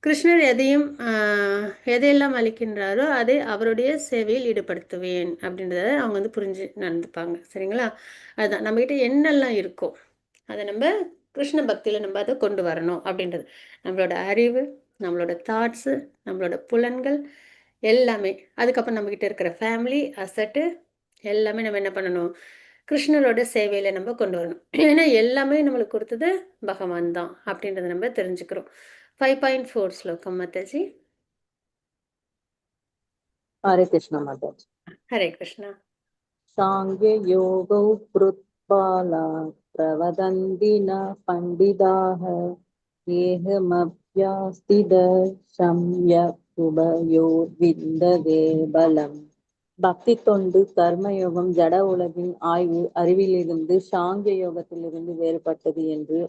கிருஷ்ணர் எதையெல்லாம் அளிக்கின்றாரோ அதை அவருடைய சேவையில் ஈடுபடுத்துவேன் அப்படின்றத அவங்க வந்து புரிஞ்சு நடந்துப்பாங்க. சரிங்களா? அதுதான் நம்மகிட்ட என்னெல்லாம் இருக்கோ அதை நம்ம கிருஷ்ண பக்தியில் நம்ம அதை கொண்டு வரணும் அப்படின்றது. நம்மளோட அறிவு, நம்மளோட தாட்ஸு, நம்மளோட புலன்கள் எல்லாமே, அதுக்கப்புறம் நம்மக்கிட்ட இருக்கிற ஃபேமிலி அசட்டு எல்லாமே நம்ம என்ன பண்ணணும், கிருஷ்ணரோட சேவையில் நம்ம கொண்டு வரணும். ஏன்னா எல்லாமே நம்மளுக்கு கொடுத்தது பகவான் தான் அப்படின்றத நம்ம தெரிஞ்சுக்கிறோம். 5.4 ஸ்லோகம் மாதாஜி. ஹரே கிருஷ்ணா மாதாஜி. ஹரே கிருஷ்ணா. சாங்கிய யோகௌ ப்ருத்பாலா பிரவதந்தி ந பண்டிதாக ஏகமப்யாஸ்தித சம்யக் உபயோ விந்ததே பலம். பக்தி தொண்டு, கர்மயோகம், ஜட உலகின் ஆய்வு அறிவிலிருந்து சாங்கிய யோகத்திலிருந்து வேறுபட்டது என்று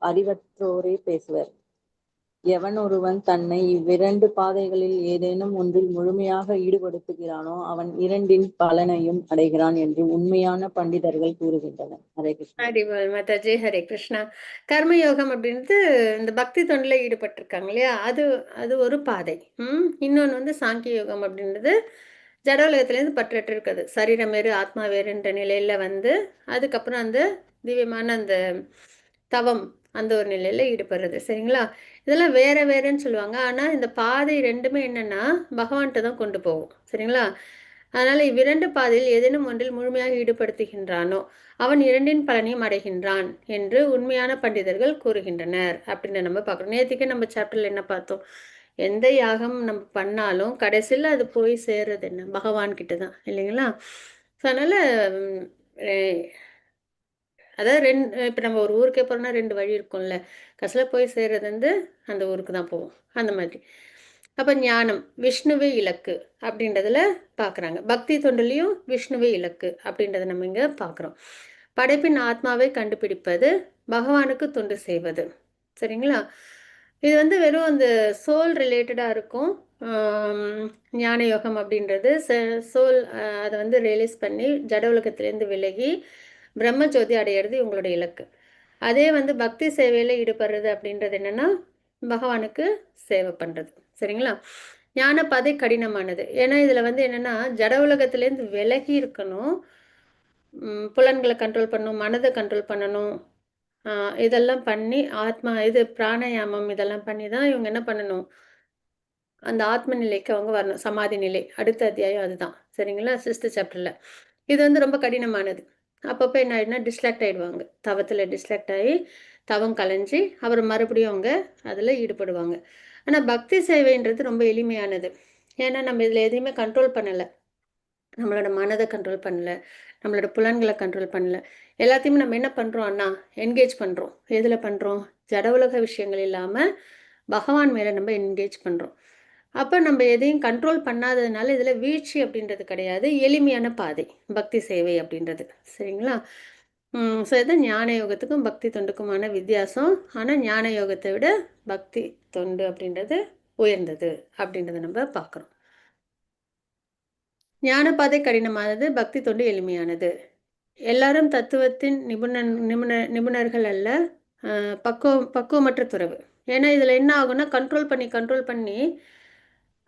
அறிவற்றோரே பேசுவர். எவன் ஒருவன் தன்னை இவ்விரண்டு பாதைகளில் ஏதேனும் ஒன்றில் முழுமையாக ஈடுபடுத்துகிறானோ அவன் இரண்டின் பலனையும் அடைகிறான் என்று உண்மையான பண்டிதர்கள் கூறுகின்றனர். ஹரே கிருஷ்ணா. ஹரிபால் மாதாஜி. ஹரே கிருஷ்ணா. கர்மயோகம் அப்படின்றது இந்த பக்தி தொண்டில் ஈடுபட்டிருக்காங்க இல்லையா, அது ஒரு பாதை. இன்னொன்று வந்து சாங்கிய யோகம் அப்படின்றது ஜடோலகத்திலேருந்து பற்றற்று இருக்குது. சரீரம் வேறு ஆத்மா வேறுன்ற நிலையில வந்து அதுக்கப்புறம் அந்த திவ்யமான அந்த தவம் அந்த ஒரு நிலையில ஈடுபடுறது. சரிங்களா? இதெல்லாம் வேற வேறன்னு சொல்லுவாங்க. ஆனால் இந்த பாதை ரெண்டுமே என்னன்னா பகவான்கிட்ட தான் கொண்டு போகும். சரிங்களா? அதனால இவ்விரண்டு பாதையில் ஏதேனும் ஒன்றில் முழுமையாக ஈடுபடுத்துகின்றானோ அவன் இரண்டின் பலனையும் அடைகின்றான் என்று உண்மையான பண்டிதர்கள் கூறுகின்றனர் அப்படின்னு நம்ம பார்க்குறோம். நேற்றுக்கே நம்ம சாப்டர்ல என்ன பார்த்தோம், எந்த யாகம் நம்ம பண்ணாலும் கடைசியில் அது போய் சேர்றது என்ன, பகவான் கிட்ட தான். இல்லைங்களா? ஸோ அதனால அதாவது இப்போ நம்ம ஒரு ஊருக்கே போகிறோம்னா 2 வழி இருக்கும்ல, கடைசியில் போய் சேர்றது வந்து அந்த ஊருக்கு தான் போவோம். அந்த மாதிரி. அப்போ ஞானம் விஷ்ணுவே இலக்கு அப்படின்றதுல பார்க்குறாங்க. பக்தி தொண்டுலையும் விஷ்ணுவே இலக்கு அப்படின்றத நம்ம இங்கே பார்க்குறோம். படைப்பின் ஆத்மாவை கண்டுபிடிப்பது, பகவானுக்கு தொண்டு செய்வது. சரிங்களா? இது வந்து வெறும் அந்த சோல் ரிலேட்டடாக இருக்கும். ஞான யோகம் அப்படின்றது சோல் அதை வந்து ரியலைஸ் பண்ணி ஜட உலகத்திலேருந்து விலகி பிரம்மஜோதி அடையிறது இவங்களோட இலக்கு. அதே வந்து பக்தி சேவையில் ஈடுபடுறது அப்படின்றது என்னன்னா பகவானுக்கு சேவை பண்ணுறது. சரிங்களா? ஞான பாதை கடினமானது. ஏன்னா இதில் வந்து என்னென்னா ஜட உலகத்துலேருந்து விலகி இருக்கணும், புலன்களை கண்ட்ரோல் பண்ணணும், மனதை கண்ட்ரோல் பண்ணணும். இதெல்லாம் பண்ணி ஆத்மா இது பிராணாயாமம் இதெல்லாம் பண்ணி தான் இவங்க என்ன பண்ணணும், அந்த ஆத்ம நிலைக்கு அவங்க வரணும். சமாதி நிலை அடுத்த அத்தியாயம் அதுதான். சரிங்களா? 6th சாப்டரில் இது வந்து ரொம்ப கடினமானது. அப்பப்போ என்ன ஆகிடுனா டிஸ்ட்ராக்ட் ஆகிடுவாங்க. தவத்தில் டிஸ்ட்ராக்ட் ஆகி தவம் கலைஞ்சி அப்புறம் மறுபடியும் அவங்க அதில் ஈடுபடுவாங்க. ஆனால் பக்தி சேவைன்றது ரொம்ப எளிமையானது. ஏன்னா நம்ம இதில் எதையுமே கண்ட்ரோல் பண்ணலை, நம்மளோட மனதை கண்ட்ரோல் பண்ணலை, நம்மளோட புலன்களை கண்ட்ரோல் பண்ணலை. எல்லாத்தையுமே நம்ம என்ன பண்ணுறோம் அண்ணா, என்கேஜ் பண்ணுறோம். எதில் பண்ணுறோம்? ஜட உலக விஷயங்கள் இல்லாமல் பகவான் மேலே நம்ம என்கேஜ் பண்ணுறோம். அப்போ நம்ம எதையும் கண்ட்ரோல் பண்ணாததுனால இதில் வீழ்ச்சி அப்படின்றது கிடையாது, எளிமையான பாதை பக்தி சேவை அப்படின்றது. சரிங்களா? ஸோ இதுதான் ஞான யோகத்துக்கும் பக்தி தொண்டுக்குமான வித்தியாசம். ஆனால் ஞான யோகத்தை விட பக்தி தொண்டு அப்படின்றது உயர்ந்தது அப்படின்றத நம்ம பார்க்குறோம். ஞான பாதை கடினமானது, பக்தி தொண்டு எளிமையானது. எல்லாரும் தத்துவத்தின் நிபுணர்கள் அல்ல, பக்குவமற்ற துறவு. ஏன்னா இதில் என்ன ஆகும்னா கண்ட்ரோல் பண்ணி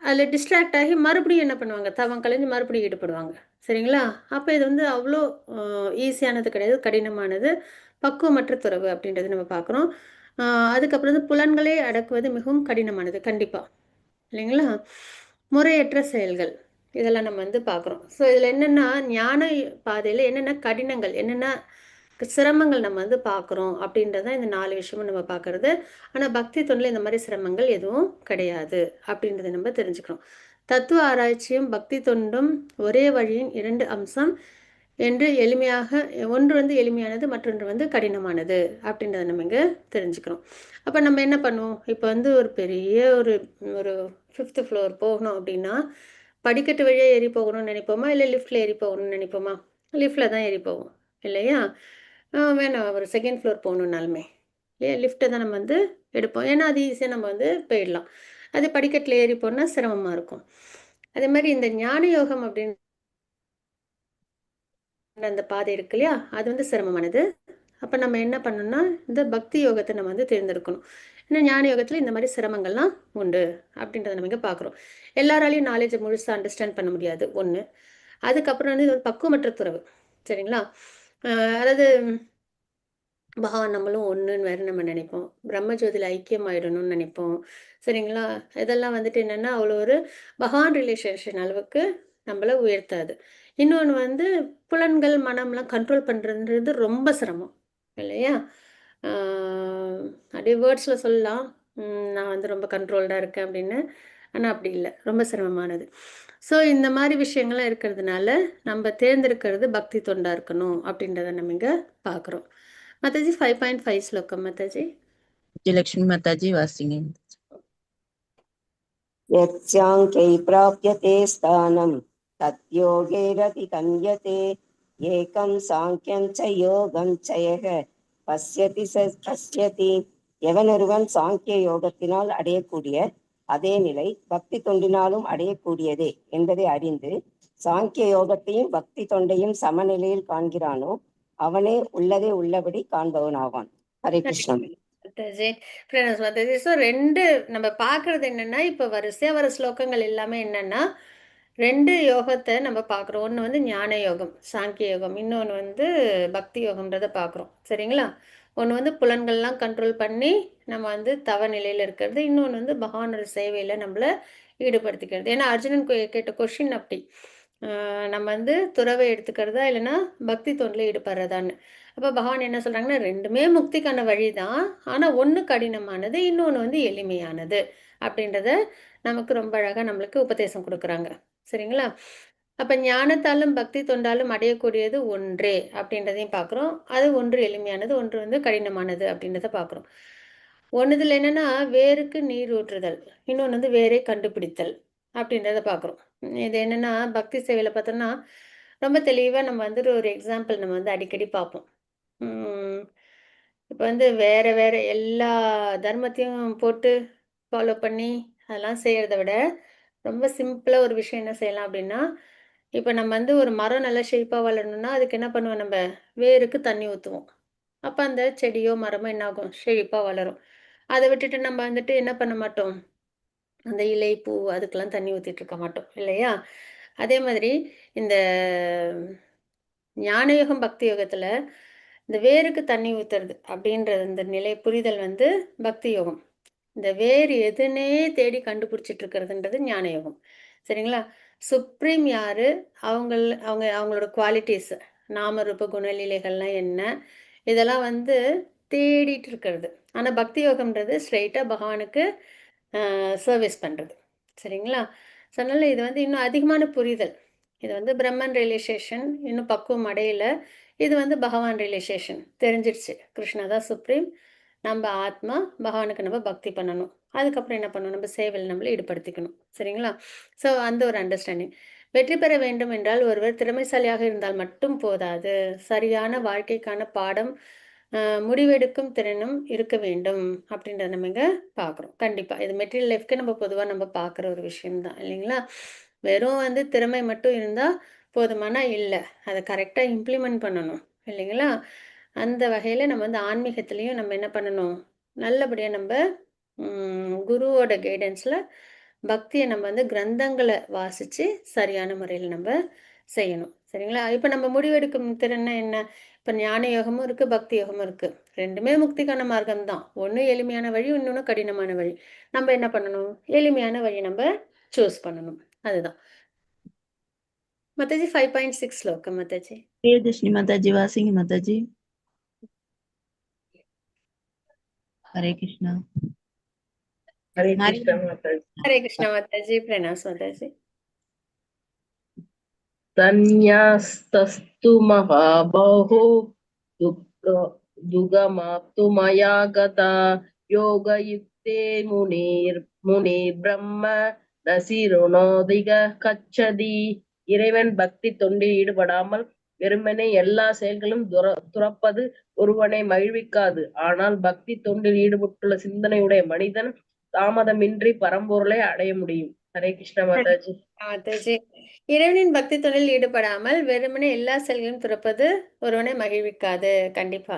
அதில் டிஸ்ட்ராக்ட் ஆகி மறுபடியும் என்ன பண்ணுவாங்க, தவம் கலைஞ்சு மறுபடியும் ஈடுபடுவாங்க. சரிங்களா? அப்போ இது வந்து அவ்வளோ ஈஸியானது கிடையாது, கடினமானது, பக்குவமற்ற துறவு அப்படின்றது நம்ம பார்க்குறோம். அதுக்கப்புறம் வந்து புலன்களை அடக்குவது மிகவும் கடினமானது கண்டிப்பாக. இல்லைங்களா? முறையற்ற செயல்கள் இதெல்லாம் நம்ம வந்து பார்க்குறோம். ஸோ இதில் என்னென்னா ஞான பாதையில் என்னென்ன கடினங்கள், என்னென்ன சிரமங்கள் நம்ம வந்து பார்க்குறோம் அப்படின்றதான் இந்த 4 விஷயமும் நம்ம பார்க்குறது. ஆனால் பக்தி தொண்டில் இந்த மாதிரி சிரமங்கள் எதுவும் கிடையாது அப்படின்றத நம்ம தெரிஞ்சுக்கிறோம். தத்துவ ஆராய்ச்சியும் பக்தி தொண்டும் ஒரே வழியின் 2 அம்சம். என்று எளிமையாக, ஒன்று வந்து எளிமையானது, மற்றொன்று வந்து கடினமானது அப்படின்றத நம்ம இங்கே தெரிஞ்சுக்கிறோம். அப்போ நம்ம என்ன பண்ணுவோம், இப்போ வந்து ஒரு பெரிய ஒரு ஒரு 5th ஃப்ளோர் போகணும் அப்படின்னா படிக்கட்டு வழியாக ஏறி போகணும்னு நினைப்போமா, இல்லை லிஃப்ட்டில் ஏறி போகணும்னு நினைப்போமா? லிஃப்ட்டில் தான் ஏறி போவோம் இல்லையா? வேணாம், ஒரு 2nd ஃப்ளோர் போகணுன்னாலுமே இல்லையா லிஃப்ட்டை தான் நம்ம வந்து எடுப்போம். ஏன்னா அது ஈஸியாக நம்ம வந்து போயிடலாம். அது படிக்கட்டில் ஏறி போனால் சிரமமாக இருக்கும். அதே மாதிரி இந்த ஞான யோகம் அப்படின்னு அந்த பாதை இருக்கு இல்லையா, அது வந்து சிரமமானது. அப்போ நம்ம என்ன பண்ணணும்னா இந்த பக்தி யோகத்தை நம்ம வந்து தேர்ந்தெடுக்கணும். ஏன்னா ஞான யோகத்தில் இந்த மாதிரி சிரமங்கள்லாம் உண்டு அப்படின்றத நம்ம இங்கே பார்க்குறோம். எல்லாராலையும் நாலேஜை முழுசாக அண்டர்ஸ்டாண்ட் பண்ண முடியாது ஒன்று. அதுக்கப்புறம் வந்து இது ஒரு பக்குவமற்ற துறவு, சரிங்களா? அதாவது பகவான் நம்மளும் ஒன்றுன்னு வேறு நம்ம நினைப்போம், பிரம்மஜோதியில் ஐக்கியமாயிடணும்னு நினைப்போம், சரிங்களா? இதெல்லாம் வந்துட்டு என்னென்னா அவ்வளோ ஒரு பகவான் ரிலேஷன் அளவுக்கு நம்மளை உயர்த்தாது. இன்னொன்று வந்து புலன்கள் மனம்லாம் கண்ட்ரோல் பண்ணுறதுன்றது ரொம்ப சிரமம் இல்லையா? அப்படியே வேர்ட்ஸில் சொல்லலாம், நான் வந்து ரொம்ப கண்ட்ரோல்டாக இருக்கேன் அப்படின்னு. ஆனால் அப்படி இல்லை, ரொம்ப சிரமமானது. ஸோ இந்த மாதிரி விஷயங்கள்லாம் இருக்கிறதுனால நம்ம தேர்ந்தெடுக்கிறது பக்தி தொண்டாக இருக்கணும் அப்படின்றத நம்ம இங்கே பார்க்குறோம். மாதாஜி 5.5 ஸ்லோகம் மாதாஜி. विजयलक्ष्मी माताजी वासिंगे। यच्चाङ्कै प्राप्यते स्थानं तद्योगैरधिगम्यते एकं साङ्ख्यं च யோகம் च यः பஸ்யதி பஸ்யதி. எவனொருவன் சாங்கிய யோகத்தினால் அடையக்கூடிய அதே நிலை பக்தி தொண்டினாலும் அடையக்கூடியதே என்பதை அறிந்து சாங்கிய யோகத்தையும் பக்தி தொண்டையும் சமநிலையில் காண்கிறானோ அவனே உள்ளதே உள்ளபடி காண்பவனாவான். ஹரே கிருஷ்ணன் மாதாஜி. மாதாஜி. ஸோ ரெண்டு நம்ம பார்க்கறது என்னன்னா, இப்போ வரிசையாக வர ஸ்லோகங்கள் எல்லாமே என்னன்னா 2 யோகத்தை நம்ம பார்க்குறோம். ஒன்று வந்து ஞான யோகம், சாங்கிய யோகம், இன்னொன்று வந்து பக்தி யோகம்ன்றதை பார்க்குறோம், சரிங்களா? ஒன்று வந்து புலன்கள்லாம் கண்ட்ரோல் பண்ணி நம்ம வந்து தவ நிலையில் இருக்கிறது, இன்னொன்று வந்து பகவானோட சேவையில் நம்மளை ஈடுபடுத்திக்கிறது. ஏன்னா அர்ஜுனன் கேட்ட கொஷின் அப்படி, நம்ம வந்து துறவை எடுத்துக்கிறதா இல்லைன்னா பக்தி தொண்டில் ஈடுபடுறதான்னு. அப்போ பகவான் என்ன சொல்கிறாங்கன்னா, ரெண்டுமே முக்திக்கான வழி தான், ஆனால் ஒன்று கடினமானது, இன்னொன்று வந்து எளிமையானது அப்படின்றத நமக்கு ரொம்ப அழகாக நம்மளுக்கு உபதேசம் கொடுக்குறாங்க, சரிங்களா? அப்போ ஞானத்தாலும் பக்தி தொண்டாலும் அடையக்கூடியது ஒன்றே அப்படின்றதையும் பார்க்குறோம். அது ஒன்று எளிமையானது, ஒன்று வந்து கடினமானது அப்படின்றத பார்க்குறோம். ஒன்றுதில் என்னென்னா வேருக்கு நீர் ஊற்றுதல், இன்னொன்று வந்து வேரை கண்டுபிடித்தல் அப்படின்றத பார்க்குறோம். இது என்னென்னா பக்தி சேவையில் பார்த்தோம்னா ரொம்ப தெளிவாக நம்ம வந்துட்டு ஒரு எக்ஸாம்பிள் நம்ம வந்து அடிக்கடி பார்ப்போம். இப்போ வந்து வேற வேற எல்லா தர்மத்தையும் போட்டு ஃபாலோ பண்ணி அதெல்லாம் செய்கிறத விட ரொம்ப சிம்பிளாக ஒரு விஷயம் என்ன செய்யலாம் அப்படின்னா, இப்போ நம்ம வந்து ஒரு மரம் நல்லா ஷேப்பாக வளரணும்னா அதுக்கு என்ன பண்ணுவோம், நம்ம வேருக்கு தண்ணி ஊற்றுவோம். அப்போ அந்த செடியோ மரமோ என்ன ஆகும், ஷேப்பாக வளரும். அதை விட்டுட்டு நம்ம வந்துட்டு என்ன பண்ண மாட்டோம், அந்த இலை பூ அதுக்கெல்லாம் தண்ணி ஊற்றிட்டு இருக்க மாட்டோம் இல்லையா? அதே மாதிரி இந்த ஞானயோகம் பக்தி யோகத்தில் இந்த வேருக்கு தண்ணி ஊற்றுறது அப்படின்றது இந்த நிலை புரிதல் வந்து பக்தி யோகம். இந்த வேர் எதுனே தேடி கண்டுபிடிச்சிட்டு இருக்கிறதுன்றது ஞான யோகம், சரிங்களா? சுப்ரீம் யாரு, அவங்களோட குவாலிட்டிஸ், நாமரூப குணலீலைகள்லாம் என்ன, இதெல்லாம் வந்து தேடிட்டு இருக்கிறது. ஆனால் பக்தி யோகம்ன்றது ஸ்ட்ரெயிட்டாக பகவானுக்கு சர்வீஸ் பண்ணுறது, சரிங்களா? ஸோ அதனால் இது வந்து இன்னும் அதிகமான புரிதல். இது வந்து பிரம்மன் ரியலைசேஷன் இன்னும் பக்குவம் அடையலை. இது வந்து பகவான் ரியலைசேஷன் தெரிஞ்சிடுச்சு, கிருஷ்ணா தான் சுப்ரீம், நம்ம ஆத்மா, பகவானுக்கு நம்ம பக்தி பண்ணணும். அதுக்கப்புறம் என்ன பண்ணணும், நம்ம சேவையில் நம்மளை ஈடுபடுத்திக்கணும், சரிங்களா? ஸோ அந்த ஒரு அண்டர்ஸ்டாண்டிங். வெற்றி பெற வேண்டும் என்றால் ஒருவர் திறமைசாலியாக இருந்தால் மட்டும் போதாது, சரியான வாழ்க்கைக்கான பாடம் முடிவெடுக்கும் திறனும் இருக்க வேண்டும் அப்படின்றத நம்ம இங்கே பார்க்குறோம். கண்டிப்பாக இது மெட்டீரியல் லைஃப்க்கு நம்ம பொதுவாக நம்ம பார்க்குற ஒரு விஷயம்தான் இல்லைங்களா? வெறும் வந்து திறமை மட்டும் இருந்தால் போதுமானா இல்லை, அதை கரெக்டாக இம்ப்ளிமெண்ட் பண்ணணும் இல்லைங்களா? அந்த வகையில் நம்ம வந்து ஆன்மீகத்துலேயும் நம்ம என்ன பண்ணணும், நல்லபடியாக நம்ம குருவோட கைடன்ஸில் பக்தியை நம்ம வந்து கிரந்தங்களை வாசித்து சரியான முறையில் நம்ம செய்யணும், சரிங்களா? இப்போ நம்ம முடிவெடுக்கும் திறன்னா என்ன, இப்போ ஞான யோகமும் இருக்குது, பக்தி யோகமும் இருக்குது. ரெண்டுமே முக்திக்கான மார்க்கம் தான். ஒன்று எளிமையான வழி, இன்னொன்று கடினமான வழி. நம்ம என்ன பண்ணணும், எளிமையான வழி நம்ம சூஸ் பண்ணணும், அதுதான். माताजी 5.6 श्लोक माताजी. प्रियदर्शनी माताजी वासिंगे माताजी। हरे कृष्णा। हरे कृष्ण माताजी। हरे कृष्णा माताजी, प्रणाम माताजी। சந்நியாஸ்தஸ்து மகாபாஹோ துகமாப்து மயா கதா யோகயுக்தே முனிர் பிரம்ம நசிருணோதிக கச்சதி. இறைவன் பக்தி தொண்டில் ஈடுபடாமல் வெறுமனே எல்லா செயல்களும் துறப்பது ஒருவனை மகிழ்விக்காது. ஆனால் பக்தி தொண்டில் ஈடுபட்டுள்ள சிந்தனையுடைய மனிதன் தாமதமின்றி பரம்பொருளை அடைய முடியும். ஹரே கிருஷ்ண மாதாஜி. மாதாஜி, இறைவனின் பக்தி தொழில் ஈடுபடாமல் வெறுமனே எல்லா செயல்களையும் துறப்பது ஒருவனை மகிழ்விக்காது. கண்டிப்பா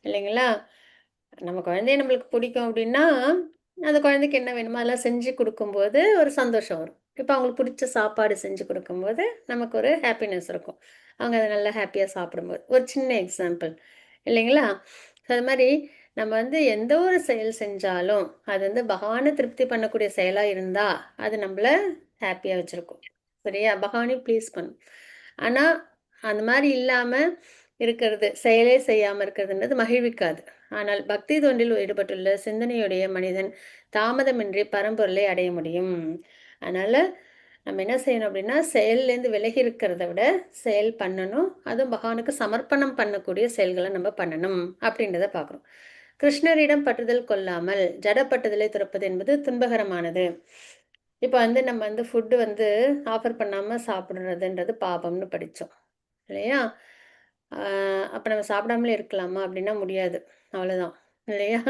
இல்லைங்களா? நம்ம குழந்தைய நம்மளுக்கு பிடிக்கும் அப்படின்னா அந்த குழந்தைக்கு என்ன வேணுமோ அதெல்லாம் செஞ்சு கொடுக்கும்போது ஒரு சந்தோஷம் வரும். இப்போ அவங்களுக்கு பிடிச்ச சாப்பாடு செஞ்சு கொடுக்கும்போது நமக்கு ஒரு ஹாப்பினஸ் இருக்கும். அவங்க அதை நல்லா ஹாப்பியாக சாப்பிடும்போது. ஒரு சின்ன எக்ஸாம்பிள் இல்லைங்களா? அது மாதிரி நம்ம வந்து எந்த ஒரு செயல் செஞ்சாலும் அது வந்து பகவானை திருப்தி பண்ணக்கூடிய செயலாக இருந்தால் அது நம்மளை ஹாப்பியாக வச்சுருக்கும். சரியா? பகவானையும் ப்ளீஸ் பண்ணும். ஆனால் அந்த மாதிரி இல்லாமல் இருக்கிறது, செயலே செய்யாமல் இருக்கிறதுன்றது மகிழ்விக்காது. ஆனால் பக்தி தொண்டில் ஈடுபட்டுள்ள சிந்தனையுடைய மனிதன் தாமதமின்றி பரம்பொருளை அடைய முடியும். அதனால் நம்ம என்ன செய்யணும் அப்படின்னா செயல்லேருந்து விலகி இருக்கிறத விட செயல் பண்ணணும். அதுவும் பகவானுக்கு சமர்ப்பணம் பண்ணக்கூடிய செயல்களை நம்ம பண்ணணும் அப்படின்றத பார்க்குறோம். கிருஷ்ணரிடம் பற்றுதல் கொள்ளாமல் ஜடப்பட்டுதலை துறப்பது என்பது துன்பகரமானது. இப்போ வந்து நம்ம வந்து ஃபுட்டு வந்து ஆஃபர் பண்ணாமல் சாப்பிட்றதுன்றது பாபம்னு படித்தோம் இல்லையா? அப்போ நம்ம சாப்பிடாமலே இருக்கலாமா அப்படின்னா முடியாது. அவ்வளோதான் இல்லையா?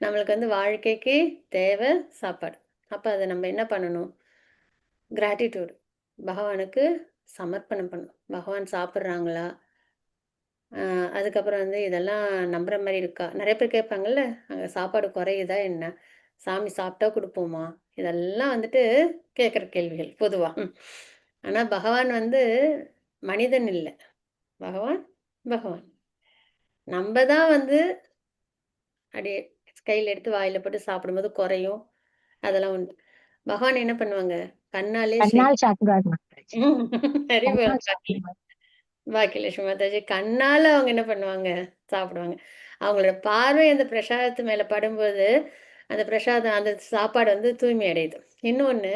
நம்மளுக்கு வந்து வாழ்க்கைக்கு தேவை சாப்பாடு. அப்போ அதை நம்ம என்ன பண்ணணும்? கிராட்டிடியூடு, பகவானுக்கு சமர்ப்பணம் பண்ணணும். பகவான் சாப்பிட்றாங்களா, அதுக்கப்புறம் வந்து இதெல்லாம் நம்புற மாதிரி இருக்கா? நிறைய பேர் கேட்பாங்கல்ல, அங்கே சாப்பாடு குறையுதா என்ன, சாமி சாப்பிட்டா கொடுப்போமா, இதெல்லாம் வந்துட்டு கேட்குற கேள்விகள் பொதுவாக. ஆனால் பகவான் வந்து மனிதன் இல்லை, பகவான் பகவான். நம்ம தான் வந்து அப்படியே கையில் எடுத்து வாயில் போட்டு சாப்பிடும்போது குறையும், அதெல்லாம் உண்டு. பகவான் என்ன பண்ணுவாங்க? கண்ணாலே கண்ணால் சாப்பிடுவார் மாதாஜி. நிறைய கண்ணால் சாப்பிடுவார். பாக்கியலட்சுமி மாதாஜி கண்ணால் அவங்க என்ன பண்ணுவாங்க? சாப்பிடுவாங்க. அவங்களோட பார்வை அந்த பிரசாதத்து மேலே படும்போது அந்த பிரசாதம், அந்த சாப்பாடு வந்து தூய்மை அடையுது. இன்னொன்று,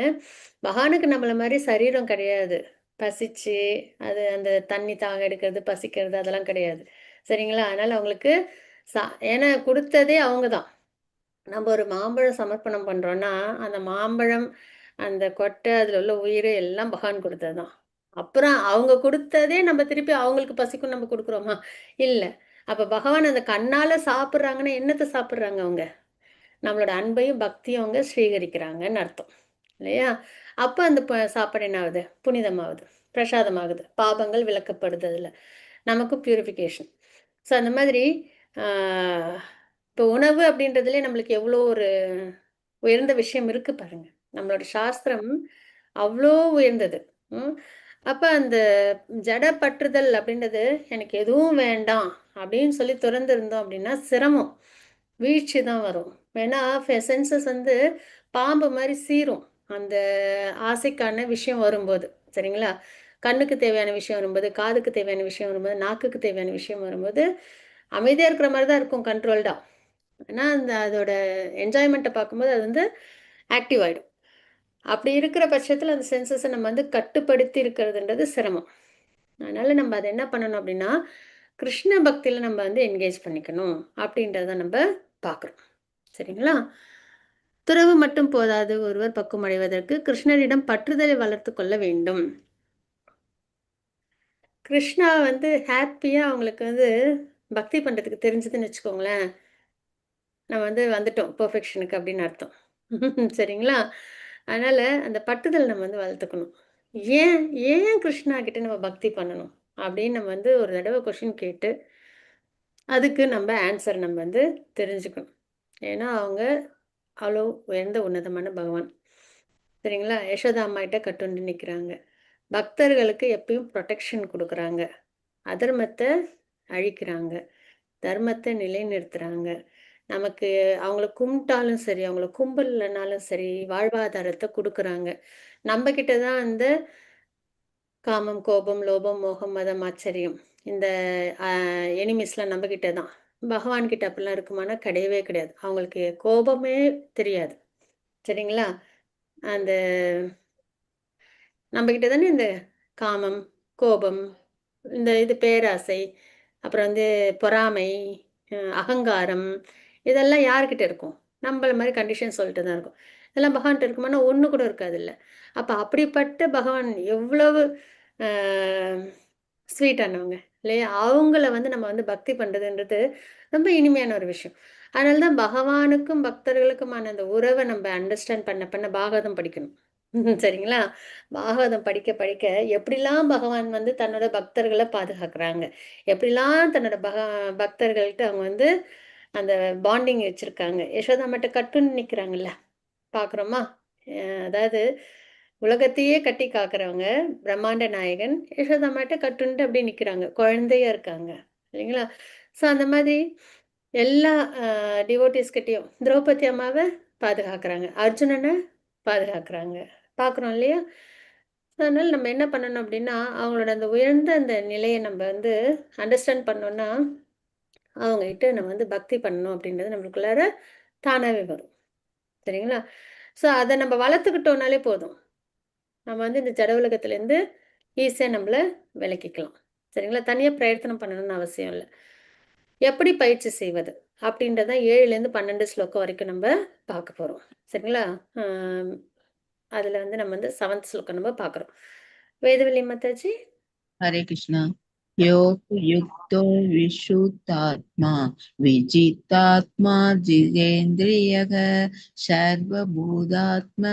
பகவானுக்கு நம்மளை மாதிரி சரீரம் கிடையாது. பசிச்சு அது அந்த தண்ணி தாக எடுக்கிறது, பசிக்கிறது அதெல்லாம் கிடையாது. சரிங்களா? அதனால் அவங்களுக்கு ஏன்னா கொடுத்ததே அவங்க தான். நம்ம ஒரு மாம்பழம் சமர்ப்பணம் பண்ணுறோன்னா அந்த மாம்பழம், அந்த கொட்டை, அதில் உள்ள உயிர் எல்லாம் பகவான் கொடுத்தது தான். அப்புறம் அவங்க கொடுத்ததே நம்ம திருப்பி அவங்களுக்கு பசிக்கும் நம்ம கொடுக்குறோமா? இல்லை. அப்போ பகவான் அந்த கண்ணால் சாப்பிட்றாங்கன்னா என்னத்தை சாப்பிட்றாங்க அவங்க? நம்மளோட அன்பையும் பக்தியும் அவங்க ஸ்வீகரிக்கிறாங்கன்னு அர்த்தம் இல்லையா? அப்போ அந்த சாப்பாடு என்ன ஆகுது? புனிதமாகுது, பிரசாதமாகுது, பாபங்கள் விளக்கப்படுது, அதில் நமக்கு பியூரிஃபிகேஷன். ஸோ அந்த மாதிரி இப்போ உணவு அப்படின்றதுலே நம்மளுக்கு எவ்வளோ ஒரு உயர்ந்த விஷயம் இருக்குது பாருங்க. நம்மளோட சாஸ்திரம் அவ்வளோ உயர்ந்தது. அப்போ அந்த ஜட பற்றுதல் அப்படின்றது எனக்கு எதுவும் வேண்டாம் அப்படின்னு சொல்லி திறந்திருந்தோம் அப்படின்னா சிரமம், வீழ்ச்சி தான் வரும். ஏன்னா சென்சஸ் வந்து பாம்பு மாதிரி சீரும் அந்த ஆசைக்கான விஷயம் வரும்போது. சரிங்களா? கண்ணுக்கு தேவையான விஷயம் வரும்போது, காதுக்கு தேவையான விஷயம் வரும்போது, நாக்குக்கு தேவையான விஷயம் வரும்போது அமைதியாக இருக்கிற மாதிரி தான் இருக்கும், கண்ட்ரோல்டாக. ஆனால் அந்த அதோட என்ஜாய்மெண்ட்டை பார்க்கும்போது அது வந்து ஆக்டிவ் ஆகிடும். அப்படி இருக்கிற பட்சத்தில் அந்த சென்சஸை நம்ம வந்து கட்டுப்படுத்தி இருக்கிறதுன்றது சிரமம். அதனால் நம்ம அதை என்ன பண்ணணும் அப்படின்னா கிருஷ்ண பக்தியில் நம்ம வந்து என்கேஜ் பண்ணிக்கணும் அப்படின்றத நம்ம பார்க்குறோம். சரிங்களா? துறவு மட்டும் போதாது, ஒருவர் பக்குவம் அடைவதற்கு கிருஷ்ணரிடம் பற்றுதலை வளர்த்து கொள்ள வேண்டும். கிருஷ்ணா வந்து ஹாப்பியாக அவங்களுக்கு வந்து பக்தி பண்ணுறதுக்கு தெரிஞ்சதுன்னு வச்சுக்கோங்களேன், நம்ம வந்து வந்துட்டோம் பெர்ஃபெக்ஷனுக்கு அப்படின்னு அர்த்தம். சரிங்களா? அதனால் அந்த பற்றுதல் நம்ம வந்து வளர்த்துக்கணும். ஏன் ஏன் கிருஷ்ணா கிட்ட நம்ம பக்தி பண்ணணும் அப்படின்னு நம்ம வந்து ஒரு தடவை கொஷின் கேட்டு அதுக்கு நம்ம ஆன்சர் நம்ம வந்து தெரிஞ்சுக்கணும். ஏன்னா அவங்க அவ்வளோ உயர்ந்த உன்னதமான பகவான். சரிங்களா? யசோதா அம்மாகிட்ட கட்டுண்டு நிற்கிறாங்க. பக்தர்களுக்கு எப்பயும் ப்ரொடெக்ஷன் கொடுக்குறாங்க, அதர்மத்தை அழிக்கிறாங்க, தர்மத்தை நிலைநிறுத்துகிறாங்க. நமக்கு அவங்கள கும்பிட்டாலும் சரி, அவங்கள கும்பலனாலும் சரி, வாழ்வாதாரத்தை கொடுக்குறாங்க. நம்மக்கிட்ட தான் அந்த காமம், கோபம், லோபம், மோகம், மதம், ஆச்சரியம், இந்த எனிமிஸ்லாம் நம்மக்கிட்ட தான். பகவான்கிட்ட அப்படிலாம் இருக்குமானா கிடையவே கிடையாது. அவங்களுக்கு கோபமே தெரியாது. சரிங்களா? அந்த நம்மக்கிட்ட தானே இந்த காமம், கோபம், இந்த இது பேராசை, அப்புறம் வந்து பொறாமை, அகங்காரம், இதெல்லாம் யார்கிட்ட இருக்கும்? நம்மள மாதிரி கண்டிஷன் சொல்லிட்டு தான் இருக்கும். இதெல்லாம் பகவான்கிட்ட இருக்குமானா ஒன்று கூட இருக்காதுல்ல. அப்போ அப்படிப்பட்ட பகவான் எவ்வளவு ஸ்வீட்டானவங்க இல்லையா? அவங்கள வந்து நம்ம வந்து பக்தி பண்ணுறதுன்றது ரொம்ப இனிமையான ஒரு விஷயம். அதனால தான் பகவானுக்கும் பக்தர்களுக்குமான அந்த உறவை நம்ம அண்டர்ஸ்டாண்ட் பண்ண பண்ண பாகவதம் படிக்கணும். சரிங்களா? பாகவதம் படிக்க படிக்க எப்படிலாம் பகவான் வந்து தன்னோட பக்தர்களை பாதுகாக்கிறாங்க, எப்படிலாம் தன்னோட பக்தர்கள்ட்ட அவங்க வந்து அந்த பாண்டிங் வச்சிருக்காங்க. யசோதா மட்டும் கட்டுன்னு நிற்கிறாங்கல்ல, பார்க்குறோமா? அதாவது உலகத்தையே கட்டி காக்கிறவங்க பிரம்மாண்ட நாயகன், யசோதா மட்டும் கட்டுன்ட்டு அப்படியே நிற்கிறாங்க, குழந்தையா இருக்காங்க இல்லைங்களா? ஸோ அந்த மாதிரி எல்லா டிவோட்டிஸ் கிட்டேயும் திரௌபதி அம்மாவை பாதுகாக்கிறாங்க, அர்ஜுனனை பாதுகாக்கிறாங்க, பார்க்குறோம் இல்லையா? அதனால நம்ம என்ன பண்ணணும் அப்படின்னா, அவங்களோட அந்த உயர்ந்த அந்த நிலையை நம்ம வந்து அண்டர்ஸ்டாண்ட் பண்ணோம்னா, அவங்ககிட்ட நம்ம வந்து பக்தி பண்ணணும் அப்படின்றது நம்மளுக்குள்ளார தானாகவே வரும். சரிங்களா? ஸோ அதை நம்ம வளர்த்துக்கிட்டோம்னாலே போதும், நம்ம வந்து இந்த ஜட உலகத்துலேருந்து ஈஸியாக நம்மளை விலக்கிக்கலாம். சரிங்களா? தனியாக பிரயத்தனம் பண்ணணும்னு அவசியம் இல்லை. எப்படி பயிற்சி செய்வது அப்படின்றத 7லேருந்து 12 ஸ்லோகம் வரைக்கும் நம்ம பார்க்க போகிறோம். சரிங்களா? அதில் வந்து நம்ம வந்து 7th ஸ்லோகம் நம்ம பார்க்குறோம். வேதவல்லி மாதாஜி. हरे कृष्णा। योगयुक्तो विशुद्धात्मा विजितात्मा जितेन्द्रियः सर्वभूतात्मा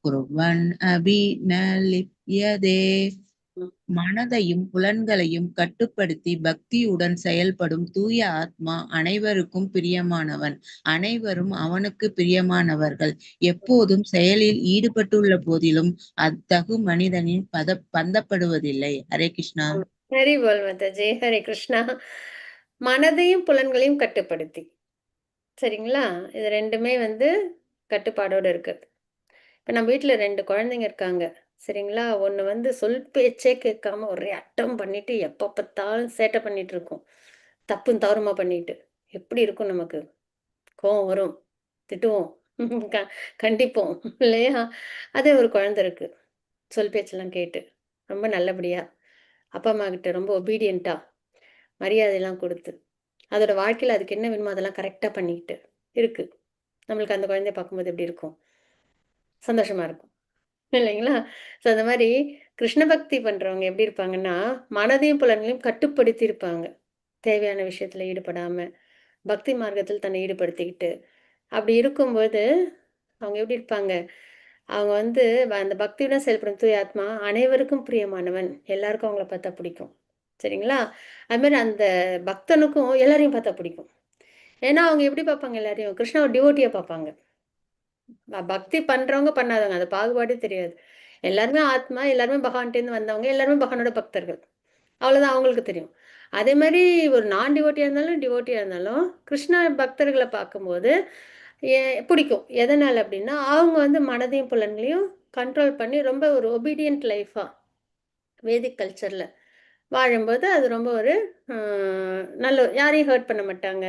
कुर्वन् अपि न लिप्यते। மனதையும் புலன்களையும் கட்டுப்படுத்தி பக்தியுடன் செயல்படும் தூய ஆத்மா அனைவருக்கும் பிரியமானவன். அனைவரும் அவனுக்கு பிரியமானவர்கள். எப்போதும் செயலில் ஈடுபட்டுள்ள போதிலும் அத்தகு மனிதனின் பந்தப்படுவதில்லை. ஹரே கிருஷ்ணா. ஹரி போல் மாதாஜி. ஹரே கிருஷ்ணா. மனதையும் புலன்களையும் கட்டுப்படுத்தி, சரிங்களா? இது ரெண்டுமே வந்து கட்டுப்பாடோடு இருக்குது. இப்போ நம்ம வீட்டில் 2 குழந்தைங்க இருக்காங்க, சரிங்களா? ஒன்று வந்து சொல் பேச்சே கேட்காம ஒரே அட்டம் பண்ணிட்டு எப்போ பார்த்தாலும் சேட்டை பண்ணிட்டு இருக்கும், தப்பும் தவறுமா பண்ணிட்டு. எப்படி இருக்கும் நமக்கு? கோவம் வரும், திட்டுவோம், கண்டிப்போம் இல்லையா? அதே ஒரு குழந்தை இருக்கு, சொல் பேச்செல்லாம் கேட்டு ரொம்ப நல்லபடியா அப்பா அம்மா கிட்ட ரொம்ப ஒபீடியண்ட்டாக மரியாதையெல்லாம் கொடுத்து அதோட வாழ்க்கையில் அதுக்கு என்ன வேணுமோ அதெல்லாம் கரெக்டாக பண்ணிக்கிட்டு இருக்கு. நம்மளுக்கு அந்த குழந்தைய பார்க்கும்போது எப்படி இருக்கும்? சந்தோஷமா இருக்கும் இல்லைங்களா? ஸோ அந்த மாதிரி கிருஷ்ண பக்தி பண்ணுறவங்க எப்படி இருப்பாங்கன்னா, மனதையும் புலன்களையும் கட்டுப்படுத்தி இருப்பாங்க. தேவையான விஷயத்தில் ஈடுபடாமல் பக்தி மார்க்கத்தில் தன்னை ஈடுபடுத்திக்கிட்டு அப்படி இருக்கும்போது அவங்க எப்படி இருப்பாங்க? அவங்க வந்து அந்த பக்தியுடன் செயல்படும் தூய ஆத்மா அனைவருக்கும் பிரியமானவன், எல்லாருக்கும் அவங்கள பார்த்தா பிடிக்கும். சரிங்களா? அதுமாதிரி அந்த பக்தனுக்கும் எல்லாரையும் பார்த்தா பிடிக்கும். ஏன்னா அவங்க எப்படி பார்ப்பாங்க? எல்லாரையும் கிருஷ்ணாவை டிவோட்டியாக பார்ப்பாங்க. பக்தி பண்ணுறவங்க பண்ணாதவங்க அந்த பாகுபாடே தெரியாது. எல்லாருமே ஆத்மா, எல்லாருமே பகவான்கிட்டேருந்து வந்தவங்க, எல்லாருமே பகவானோட பக்தர்கள். அவ்வளோதான் அவங்களுக்கு தெரியும். அதே மாதிரி ஒரு நான் டிவோட்டியாக இருந்தாலும் டிவோட்டியாக இருந்தாலும் கிருஷ்ணா பக்தர்களை பார்க்கும்போது பிடிக்கும். எதனால் அப்படின்னா, அவங்க வந்து மனதையும் புலன்களையும் கண்ட்ரோல் பண்ணி ரொம்ப ஒரு ஒபீடியன்ட் லைஃபாக வேதிக் கல்ச்சரில் வாழும்போது அது ரொம்ப ஒரு நல்ல, யாரையும் ஹர்ட் பண்ண மாட்டாங்க,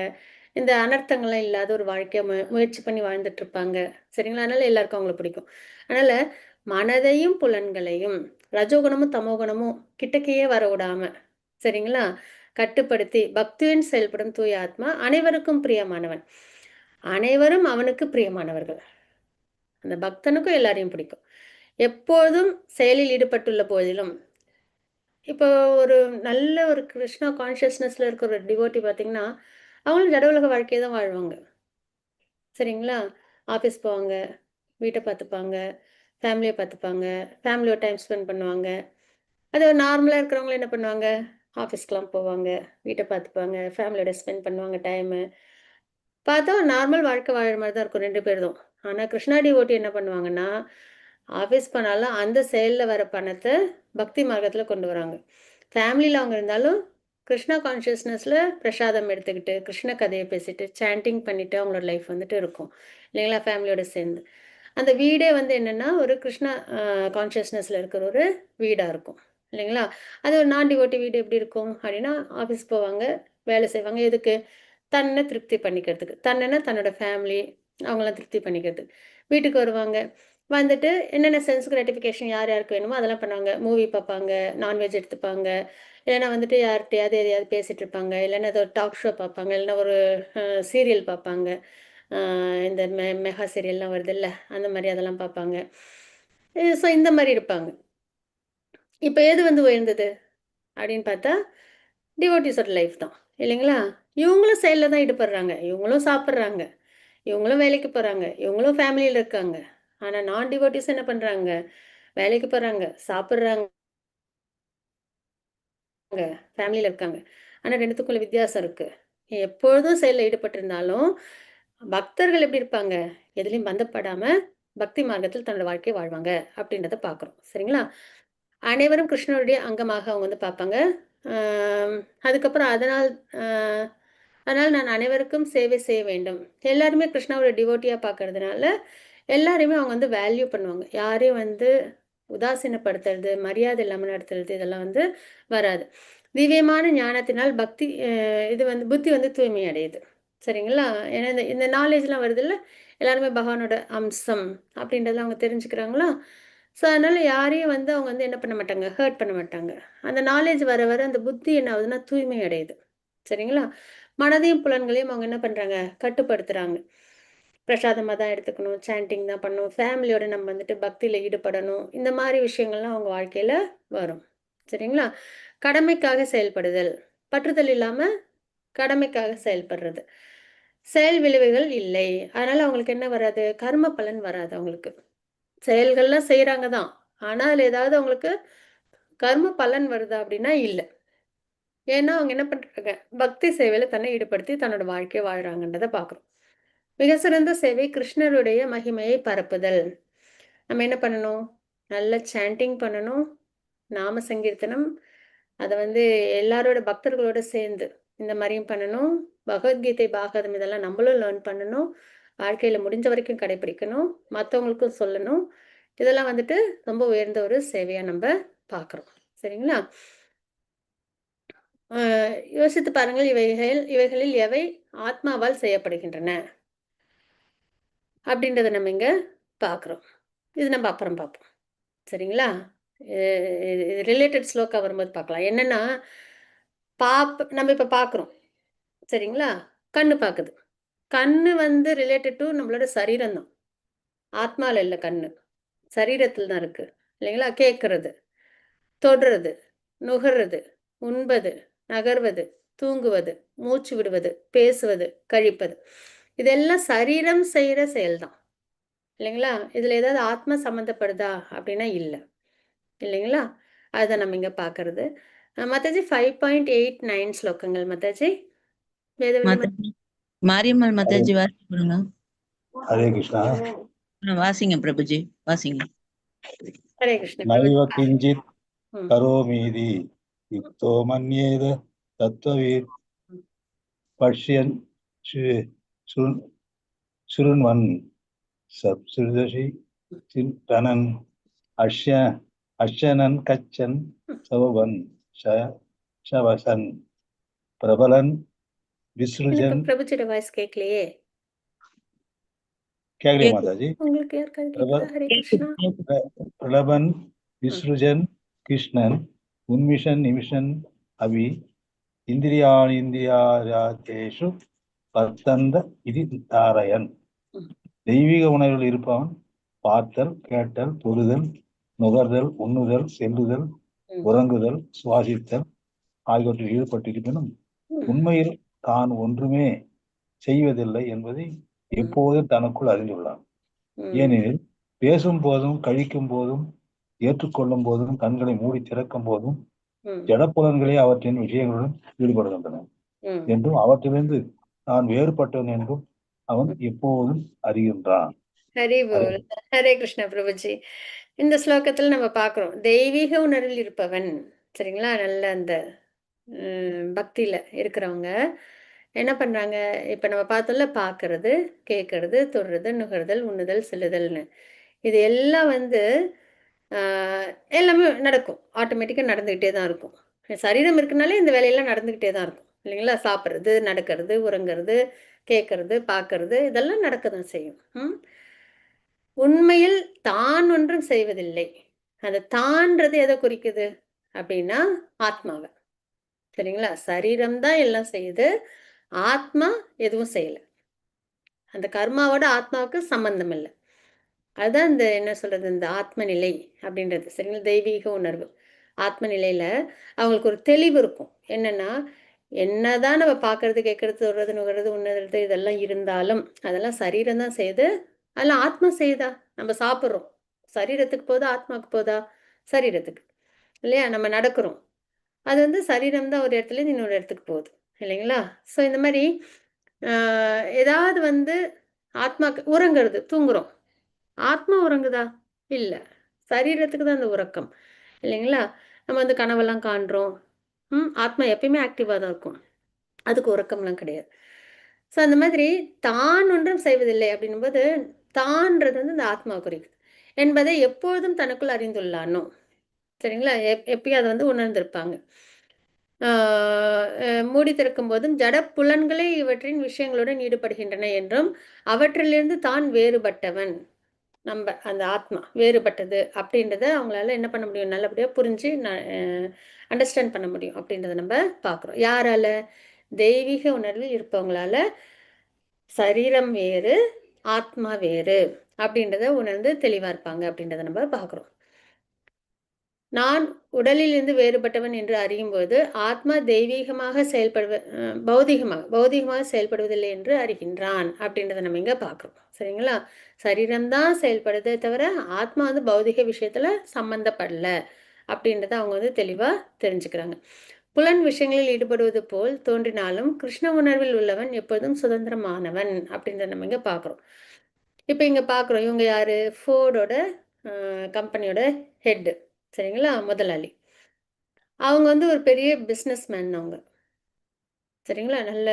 இந்த அனர்த்தங்கள்லாம் இல்லாத ஒரு வாழ்க்கையை முயற்சி பண்ணி வாழ்ந்துட்டு இருப்பாங்க. சரிங்களா? அதனால எல்லாருக்கும் அவங்கள பிடிக்கும். அதனால மனதையும் புலன்களையும் ரஜோகுணமும் தமோகுணமும் கிட்டக்கையே வர விடாம, சரிங்களா, கட்டுப்படுத்தி பக்தியுடன் செயல்படும் தூய ஆத்மா அனைவருக்கும் பிரியமானவன், அனைவரும் அவனுக்கு பிரியமானவர்கள். அந்த பக்தனுக்கும் எல்லாரையும் பிடிக்கும். எப்போதும் செயலில் ஈடுபட்டுள்ள போதிலும், இப்போ ஒரு நல்ல ஒரு கிருஷ்ணா கான்ஷியஸ்னஸ்ல இருக்கிற ஒரு டிவோட்டி பார்த்தீங்கன்னா, அவங்களும் ஜட உலக வாழ்க்கையை தான் வாழ்வாங்க. சரிங்களா? ஆஃபீஸ் போவாங்க, வீட்டை பார்த்துப்பாங்க, ஃபேமிலியை பார்த்துப்பாங்க, ஃபேமிலியோட டைம் ஸ்பெண்ட் பண்ணுவாங்க. அது ஒரு நார்மலாக இருக்கிறவங்களும் என்ன பண்ணுவாங்க? ஆஃபீஸ்க்கெலாம் போவாங்க, வீட்டை பார்த்துப்பாங்க, ஃபேமிலியோட ஸ்பெண்ட் பண்ணுவாங்க டைமு. பார்த்தா நார்மல் வாழ்க்கை வாழ்கிற மாதிரி தான் இருக்கும் 2 பேரும். ஆனால் கிருஷ்ணா டிவோட்டி என்ன பண்ணுவாங்கன்னா, ஆஃபீஸ் பண்ணாலும் அந்த செயலில் வர பணத்தை பக்தி மார்க்கத்தில் கொண்டு வராங்க. ஃபேமிலியில் அவங்க இருந்தாலும் கிருஷ்ணா கான்ஷியஸ்னஸில் பிரசாதம் எடுத்துக்கிட்டு, கிருஷ்ண கதையை பேசிட்டு, சாண்டிங் பண்ணிவிட்டு அவங்களோட லைஃப் வந்துட்டு இருக்கும் இல்லைங்களா? ஃபேமிலியோட சேர்ந்து. அந்த வீடே வந்து என்னென்னா ஒரு கிருஷ்ணா கான்ஷியஸ்னஸில் இருக்கிற ஒரு வீடாக இருக்கும் இல்லைங்களா? அது ஒரு நான் டிவோட்டி வீடு எப்படி இருக்கும் அப்படின்னா, ஆஃபீஸ் போவாங்க, வேலை செய்வாங்க. எதுக்கு? தன்னை திருப்தி பண்ணிக்கிறதுக்கு. தன்னைன்னா தன்னோட ஃபேமிலி, அவங்களாம் திருப்தி பண்ணிக்கிறதுக்கு. வீட்டுக்கு வருவாங்க, வந்துட்டு என்னென்ன சென்ஸ் கிராட்டிஃபிகேஷன் யார் யாருக்கு வேணுமோ அதெல்லாம் பண்ணுவாங்க. மூவி பார்ப்பாங்க, நான்வெஜ் எடுத்துப்பாங்க, இல்லைன்னா வந்துட்டு யார்கிட்டயாவது எதையாவது பேசிட்டு இருப்பாங்க, இல்லைன்னா ஏதோ டாக் ஷோ பார்ப்பாங்க, இல்லைன்னா ஒரு சீரியல் பார்ப்பாங்க. இந்த மெகா சீரியல்லாம் வருதுல்ல, அந்த மாதிரி அதெல்லாம் பார்ப்பாங்க. ஸோ இந்த மாதிரி இருப்பாங்க. இப்போ எது வந்து உயர்ந்தது அப்படின்னு பார்த்தா டிவோட்டிஸோட லைஃப் தான் இல்லைங்களா? இவங்களும் செயலில் தான் ஈடுபடுறாங்க, இவங்களும் சாப்பிட்றாங்க, இவங்களும் வேலைக்கு போகிறாங்க, இவங்களும் ஃபேமிலியில் இருக்காங்க. ஆனால் நான் டிவோட்டிஸ் என்ன பண்ணுறாங்க? வேலைக்கு போகிறாங்க, சாப்பிட்றாங்க, ஃபேமிலியில் இருக்காங்க. ஆனால் ரெண்டுத்துக்குள்ள வித்தியாசம் இருக்குது. எப்பொழுதும் செயலில் ஈடுபட்டிருந்தாலும் பக்தர்கள் எப்படி இருப்பாங்க? எதுலேயும் பந்தப்படாமல் பக்தி மார்க்கத்தில் தன்னோட வாழ்க்கையை வாழ்வாங்க அப்படின்றத பார்க்குறோம். சரிங்களா? அனைவரும் கிருஷ்ணருடைய அங்கமாக அவங்க வந்து பார்ப்பாங்க. அதுக்கப்புறம் அதனால் நான் அனைவருக்கும் சேவை செய்ய வேண்டும். எல்லாருமே கிருஷ்ணாவோட டிவோட்டியாக பார்க்கறதுனால எல்லாரையுமே அவங்க வந்து வேல்யூ பண்ணுவாங்க. யாரையும் வந்து உதாசீனப்படுத்துறது, மரியாதை இல்லாமல் நடத்துறது இதெல்லாம் வந்து வராது. திவ்யமான ஞானத்தினால் பக்தி இது வந்து புத்தி வந்து தூய்மை அடையுது. சரிங்களா? ஏன்னா இந்த நாலேஜ்லாம் வருதுல்ல, எல்லாருமே பகவானோட அம்சம் அப்படின்றத அவங்க தெரிஞ்சுக்கிறாங்களா? ஸோ அதனால் யாரையும் வந்து அவங்க வந்து என்ன பண்ண மாட்டாங்க, ஹர்ட் பண்ண மாட்டாங்க. அந்த நாலேஜ் வர வர அந்த புத்தி என்ன ஆகுதுன்னா தூய்மை அடையுது. சரிங்களா? மனதையும் புலன்களையும் அவங்க என்ன பண்ணுறாங்க, கட்டுப்படுத்துகிறாங்க. பிரசாதமாக தான் எடுத்துக்கணும், சாண்டிங் தான் பண்ணணும், ஃபேமிலியோட நம்ம வந்துட்டு பக்தியில் ஈடுபடணும், இந்த மாதிரி விஷயங்கள்லாம் அவங்க வாழ்க்கையில் வரும். சரிங்களா? கடமைக்காக செயல்படுதல், பற்றுதல் இல்லாமல் கடமைக்காக செயல்படுறது, செயல் விளைவுகள் இல்லை. அதனால் அவங்களுக்கு என்ன வராது, கர்ம பலன் வராது. அவங்களுக்கு செயல்கள்லாம் செய்கிறாங்க தான், ஆனால் அதில் ஏதாவது அவங்களுக்கு கர்ம பலன் வருதா அப்படின்னா இல்லை. ஏன்னா அவங்க என்ன பண்ணுறாங்க, பக்தி சேவையில் தன்னை ஈடுபடுத்தி தன்னோட வாழ்க்கையை வாழ்கிறாங்கன்றதை பார்க்குறோம். மிக சிறந்த சேவை கிருஷ்ணருடைய மகிமையை பரப்புதல். நம்ம என்ன பண்ணணும், நல்ல சாண்டிங் பண்ணணும், நாம சங்கீர்த்தனம், அதை வந்து எல்லாரோட பக்தர்களோட சேர்ந்து இந்த மாதிரியும் பண்ணணும். பகவத்கீதை பாகவதம் இதெல்லாம் நம்மளும் லேர்ன் பண்ணணும், வாழ்க்கையில் முடிஞ்ச வரைக்கும் கடைபிடிக்கணும், மற்றவங்களுக்கும் சொல்லணும். இதெல்லாம் வந்துட்டு ரொம்ப உயர்ந்த ஒரு சேவையாக நம்ம பார்க்குறோம். சரிங்களா? யோசித்து பாருங்கள், இவைகளில் எவை ஆத்மாவால் செய்யப்படுகின்றன அப்படின்றத நம்ம இங்கே பார்க்குறோம். இது நம்ம அப்புறம் பார்ப்போம். சரிங்களா? இது ரிலேட்டட் ஸ்லோக்கா வரும்போது பார்க்கலாம். என்னென்னா நம்ம இப்போ பார்க்குறோம். சரிங்களா? கண்ணு பார்க்குது. கண்ணு வந்து ரிலேட்டட் டு நம்மளோட சரீரம் தான், ஆத்மாவில் இல்லை. கண்ணு சரீரத்தில் தான் இருக்குது இல்லைங்களா? கேட்குறது, தொடுறது, நுகர்றது, உண்பது, நகர்வது, தூங்குவது, மூச்சு விடுவது, பேசுவது, கழிப்பது, இதெல்லாம் சரீரம் செய்கிற செயல் தான் இல்லைங்களா? இதில் ஏதாவது ஆத்மா சம்மந்தப்படுதா அப்படின்னா இல்லை இல்லைங்களா? அதுதான் நம்ம இங்கே பார்க்கறது. மாதாஜி 5.89 ஸ்லோகங்கள் மாதாஜி. மாதாஜி, மாரியம்மாள் மாதாஜி வாசிங்க. ஹரே கிருஷ்ணா. வாசிங்க பிரபுஜி, வாசிங்க. ஹரே கிருஷ்ண. நைவ கிஞ்சித் கரோமீதி யுக்தோ மன்யேத தத்வவீர் பஷ்யன் சுருண்வன் சப்சுதசி சிந்தனன் அஷ்யனன் கச்சன் சவவன் ஷவசன் பிரபலன் விஸ்ருஜன். பிரபுஜியோட வாய்ஸ் கேட்கலையே. கேட்கலையே மாதாஜி? உங்களுக்கு யாருக்காவது கேட்குதா? ஹரே கிருஷ்ணா. பிரபலன் விஸ்ருஜன் கிருஷ்ணன் உன்மிஷன் நிமிஷன் அவி இந்திரியாதேஷு பர்த்தந்த இது தாரயன். தெய்வீக உணர்வில் இருப்பவன் பார்த்தல், கேட்டல், தொடுதல், நுகர்தல், உண்ணுதல், செல்லுதல், உறங்குதல், சுவாசித்தல் ஆகியவற்றில் ஈடுபட்டிருப்பினும் உண்மையில் தான் ஒன்றுமே செய்வதில்லை என்பதை எப்போதும் தனக்குள் அறிந்துள்ளான். ஏனெனில் பேசும் போதும், கழிக்கும் போதும், ஏற்றுக்கொள்ளும் போதும், கண்களை மூடி திறக்கும் போதும் ஜடப்புலன்களே அவற்றின் விஷயங்களுடன் ஈடுபடுகின்றன என்றும் அவற்றிலிருந்து நான் வேறுபட்டவன் என்றும் அவன் எப்போதும் அறிகின்றான். ஹரி போல். ஹரே கிருஷ்ணா பிரபுஜி. இந்த ஸ்லோகத்தில் நம்ம பார்க்குறோம், தெய்வீக உணர்வில் இருப்பவன். சரிங்களா? நல்ல அந்த பக்தியில் இருக்கிறவங்க என்ன பண்ணுறாங்க, இப்போ நம்ம பார்த்தோம்ல, பார்க்கறது, கேட்கறது, தொடுறது, நுகர்தல், உண்ணுதல், செல்லுதல்னு, இது எல்லாம் வந்து எல்லாமே நடக்கும், ஆட்டோமேட்டிக்காக நடந்துக்கிட்டே தான் இருக்கும். சரீரம் இருக்குனாலே இந்த வேலையெல்லாம் நடந்துக்கிட்டே தான் இருக்கும் இல்லைங்களா? சாப்பிட்றது, நடக்கிறது, உறங்குறது, கேட்கறது, பார்க்கறது, இதெல்லாம் நடக்க தான் செய்யும். உண்மையில் தான் ஒன்றும் செய்வதில்லை. அந்த தான்றது எதை குறிக்குது அப்படின்னா ஆத்மாவை. சரிங்களா? சரீரம் தான் எல்லாம் செய்யுது, ஆத்மா எதுவும் செய்யல. அந்த கர்மாவோட ஆத்மாவுக்கு சம்பந்தம் இல்லை. அதுதான் இந்த என்ன சொல்றது, இந்த ஆத்ம நிலை அப்படின்றது. சரிங்களா? தெய்வீக உணர்வு. ஆத்ம நிலையில அவங்களுக்கு ஒரு தெளிவு இருக்கும். என்னன்னா, என்னதான் நம்ம பார்க்கறது, கேட்கறது, தொடுறது, நுகர்றது, உண்ணுறது இதெல்லாம் இருந்தாலும் அதெல்லாம் சரீரம் தான் செய்யுது. அதெல்லாம் ஆத்மா செய்யுதா? நம்ம சாப்பிட்றோம், சரீரத்துக்கு போதா ஆத்மாவுக்கு போதா? சரீரத்துக்கு. இல்லையா? நம்ம நடக்கிறோம், அது வந்து சரீரம் தான் ஒரு இடத்துல இருந்து இன்னொரு இடத்துக்கு போகுது. இல்லைங்களா? ஸோ இந்த மாதிரி ஏதாவது வந்து ஆத்மாக்கு உறங்குறது, தூங்குறோம், ஆத்மா உறங்குதா? இல்ல. சரீரத்துக்கு தான் அந்த உறக்கம். இல்லைங்களா? நம்ம வந்து கனவெல்லாம் காண்றோம். ஆத்மா எப்பயுமே ஆக்டிவா தான் இருக்கும். அதுக்கு உறக்கம்லாம் கிடையாது. ஸோ அந்த மாதிரி தான் ஒன்றும் செய்வதில்லை அப்படின்னும்போது, தான்றது வந்து இந்த ஆத்மாவை குறிக்குது. என்பதை எப்பொழுதும் தனக்குள் அறிந்துள்ளானோ. சரிங்களா? எப்பயும் அதை வந்து உணர்ந்திருப்பாங்க. மூடி திறக்கும் போதும் ஜட புலன்களே இவற்றின் விஷயங்களுடன் ஈடுபடுகின்றன என்றும், அவற்றிலிருந்து தான் வேறுபட்டவன், நம்ம அந்த ஆத்மா வேறுபட்டது அப்படின்றத அவங்களால என்ன பண்ண முடியும், நல்லபடியாக புரிஞ்சு அண்டர்ஸ்டாண்ட் பண்ண முடியும் அப்படின்றத நம்ம பார்க்குறோம். யாரால? தெய்வீக உணர்வில் இருப்பவங்களால சரீரம் வேறு, ஆத்மா வேறு அப்படின்றத உணர்ந்து தெளிவாக இருப்பாங்க அப்படின்றத நம்ம பார்க்குறோம். நான் உடலிலிருந்து வேறுபட்டவன் என்று அறியும்போது ஆத்மா தெய்வீகமாக பௌதீகமாக செயல்படுவதில்லை என்று அறிகின்றான் அப்படின்றத நம்ம இங்க பார்க்குறோம். சரிங்களா? சரீரம்தான் செயல்படுதே தவிர ஆத்மா வந்து பௌதிக விஷயத்துல சம்பந்தப்படல அப்படின்றத அவங்க வந்து தெளிவா தெரிஞ்சுக்கிறாங்க. புலன் விஷயங்களில் ஈடுபடுவது போல் தோன்றினாலும் கிருஷ்ண உணர்வில் உள்ளவன் எப்போதும் சுதந்திரமானவன் அப்படின்றத நம்ம இங்க பார்க்குறோம். இப்போ இங்க பார்க்குறோம், இவங்க யாரு? ஃபோர்டோட கம்பெனியோட ஹெட்டு. சரிங்களா? முதலாளி. அவங்க வந்து ஒரு பெரிய பிஸ்னஸ் மேன் அவங்க. சரிங்களா? நல்ல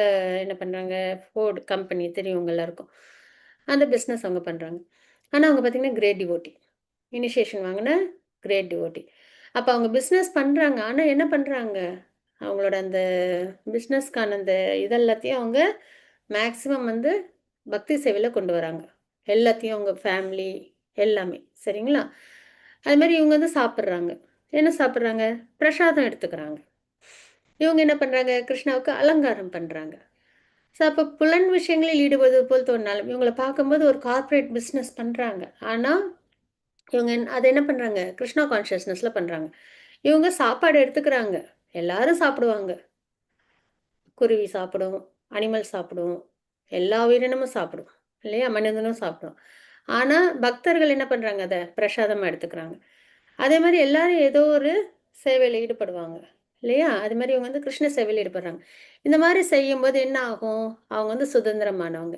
என்ன பண்ணுறாங்க, ஃபோர்டு கம்பெனி தெரியும் உங்க எல்லாருக்கும். அந்த பிஸ்னஸ் அவங்க பண்ணுறாங்க. ஆனால் அவங்க பார்த்தீங்கன்னா கிரேட் டிவோட்டி. இனிஷியேஷன் வாங்கின கிரேட் டிவோட்டி. அப்போ அவங்க பிஸ்னஸ் பண்ணுறாங்க. ஆனால் என்ன பண்ணுறாங்க, அவங்களோட அந்த பிஸ்னஸ்க்கான அந்த இதெல்லாத்தையும் அவங்க மேக்ஸிமம் வந்து பக்தி சேவையில் கொண்டு வராங்க. எல்லாத்தையும் அவங்க ஃபேமிலி எல்லாமே. சரிங்களா? அது மாதிரி இவங்க வந்து சாப்பிட்றாங்க. என்ன சாப்பிட்றாங்க? பிரசாதம் எடுத்துக்கிறாங்க. இவங்க என்ன பண்ணுறாங்க? கிருஷ்ணாவுக்கு அலங்காரம் பண்ணுறாங்க. ஸோ அப்போ புலன் விஷயங்களில் ஈடுபடுவது போல் தோணினாலும் இவங்களை பார்க்கும்போது ஒரு கார்ப்பரேட் பிஸ்னஸ் பண்ணுறாங்க. ஆனால் இவங்க அதை என்ன பண்ணுறாங்க? கிருஷ்ணா கான்ஷியஸ்னஸில் பண்ணுறாங்க. இவங்க சாப்பாடு எடுத்துக்கிறாங்க. எல்லாரும் சாப்பிடுவாங்க. குருவி சாப்பிடும், அனிமல் சாப்பிடும், எல்லா உயிரினமும் சாப்பிடும். இல்லையா? மனிதனும் சாப்பிடும். ஆனால் பக்தர்கள் என்ன பண்ணுறாங்க? அதை பிரசாதமாக எடுத்துக்கிறாங்க. அதே மாதிரி எல்லாரும் ஏதோ ஒரு சேவையில் ஈடுபடுவாங்க. இல்லையா? அது மாதிரி இவங்க வந்து கிருஷ்ண சேவையில் ஈடுபடுறாங்க. இந்த மாதிரி செய்யும்போது என்ன ஆகும்? அவங்க வந்து சுதந்திரமானவங்க.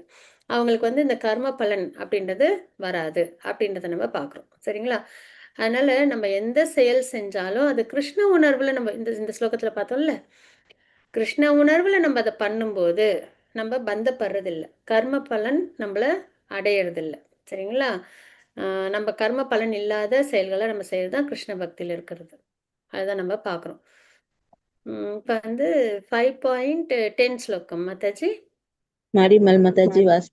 அவங்களுக்கு வந்து இந்த கர்ம பலன் அப்படின்றது வராது அப்படின்றத நம்ம பார்க்குறோம். சரிங்களா? அதனால நம்ம எந்த செயல் செஞ்சாலும் அது கிருஷ்ண உணர்வுல நம்ம இந்த இந்த ஸ்லோகத்தில் பார்த்தோம்ல, கிருஷ்ண உணர்வுல நம்ம அதை பண்ணும்போது நம்ம பந்தப்படுறதில்லை, கர்ம பலன் நம்மளை அடையிறதில்லை. சரிங்களா? நம்ம கர்ம பலன் இல்லாத செயல்களை நம்ம செய்யறது தான் கிருஷ்ண பக்தியில் இருக்கிறது. அதுதான் நம்ம பார்க்குறோம். இப்போ வந்து 5.10 ஸ்லோகம் மாதாஜி. மாரிமல் மாதாஜி வாசி.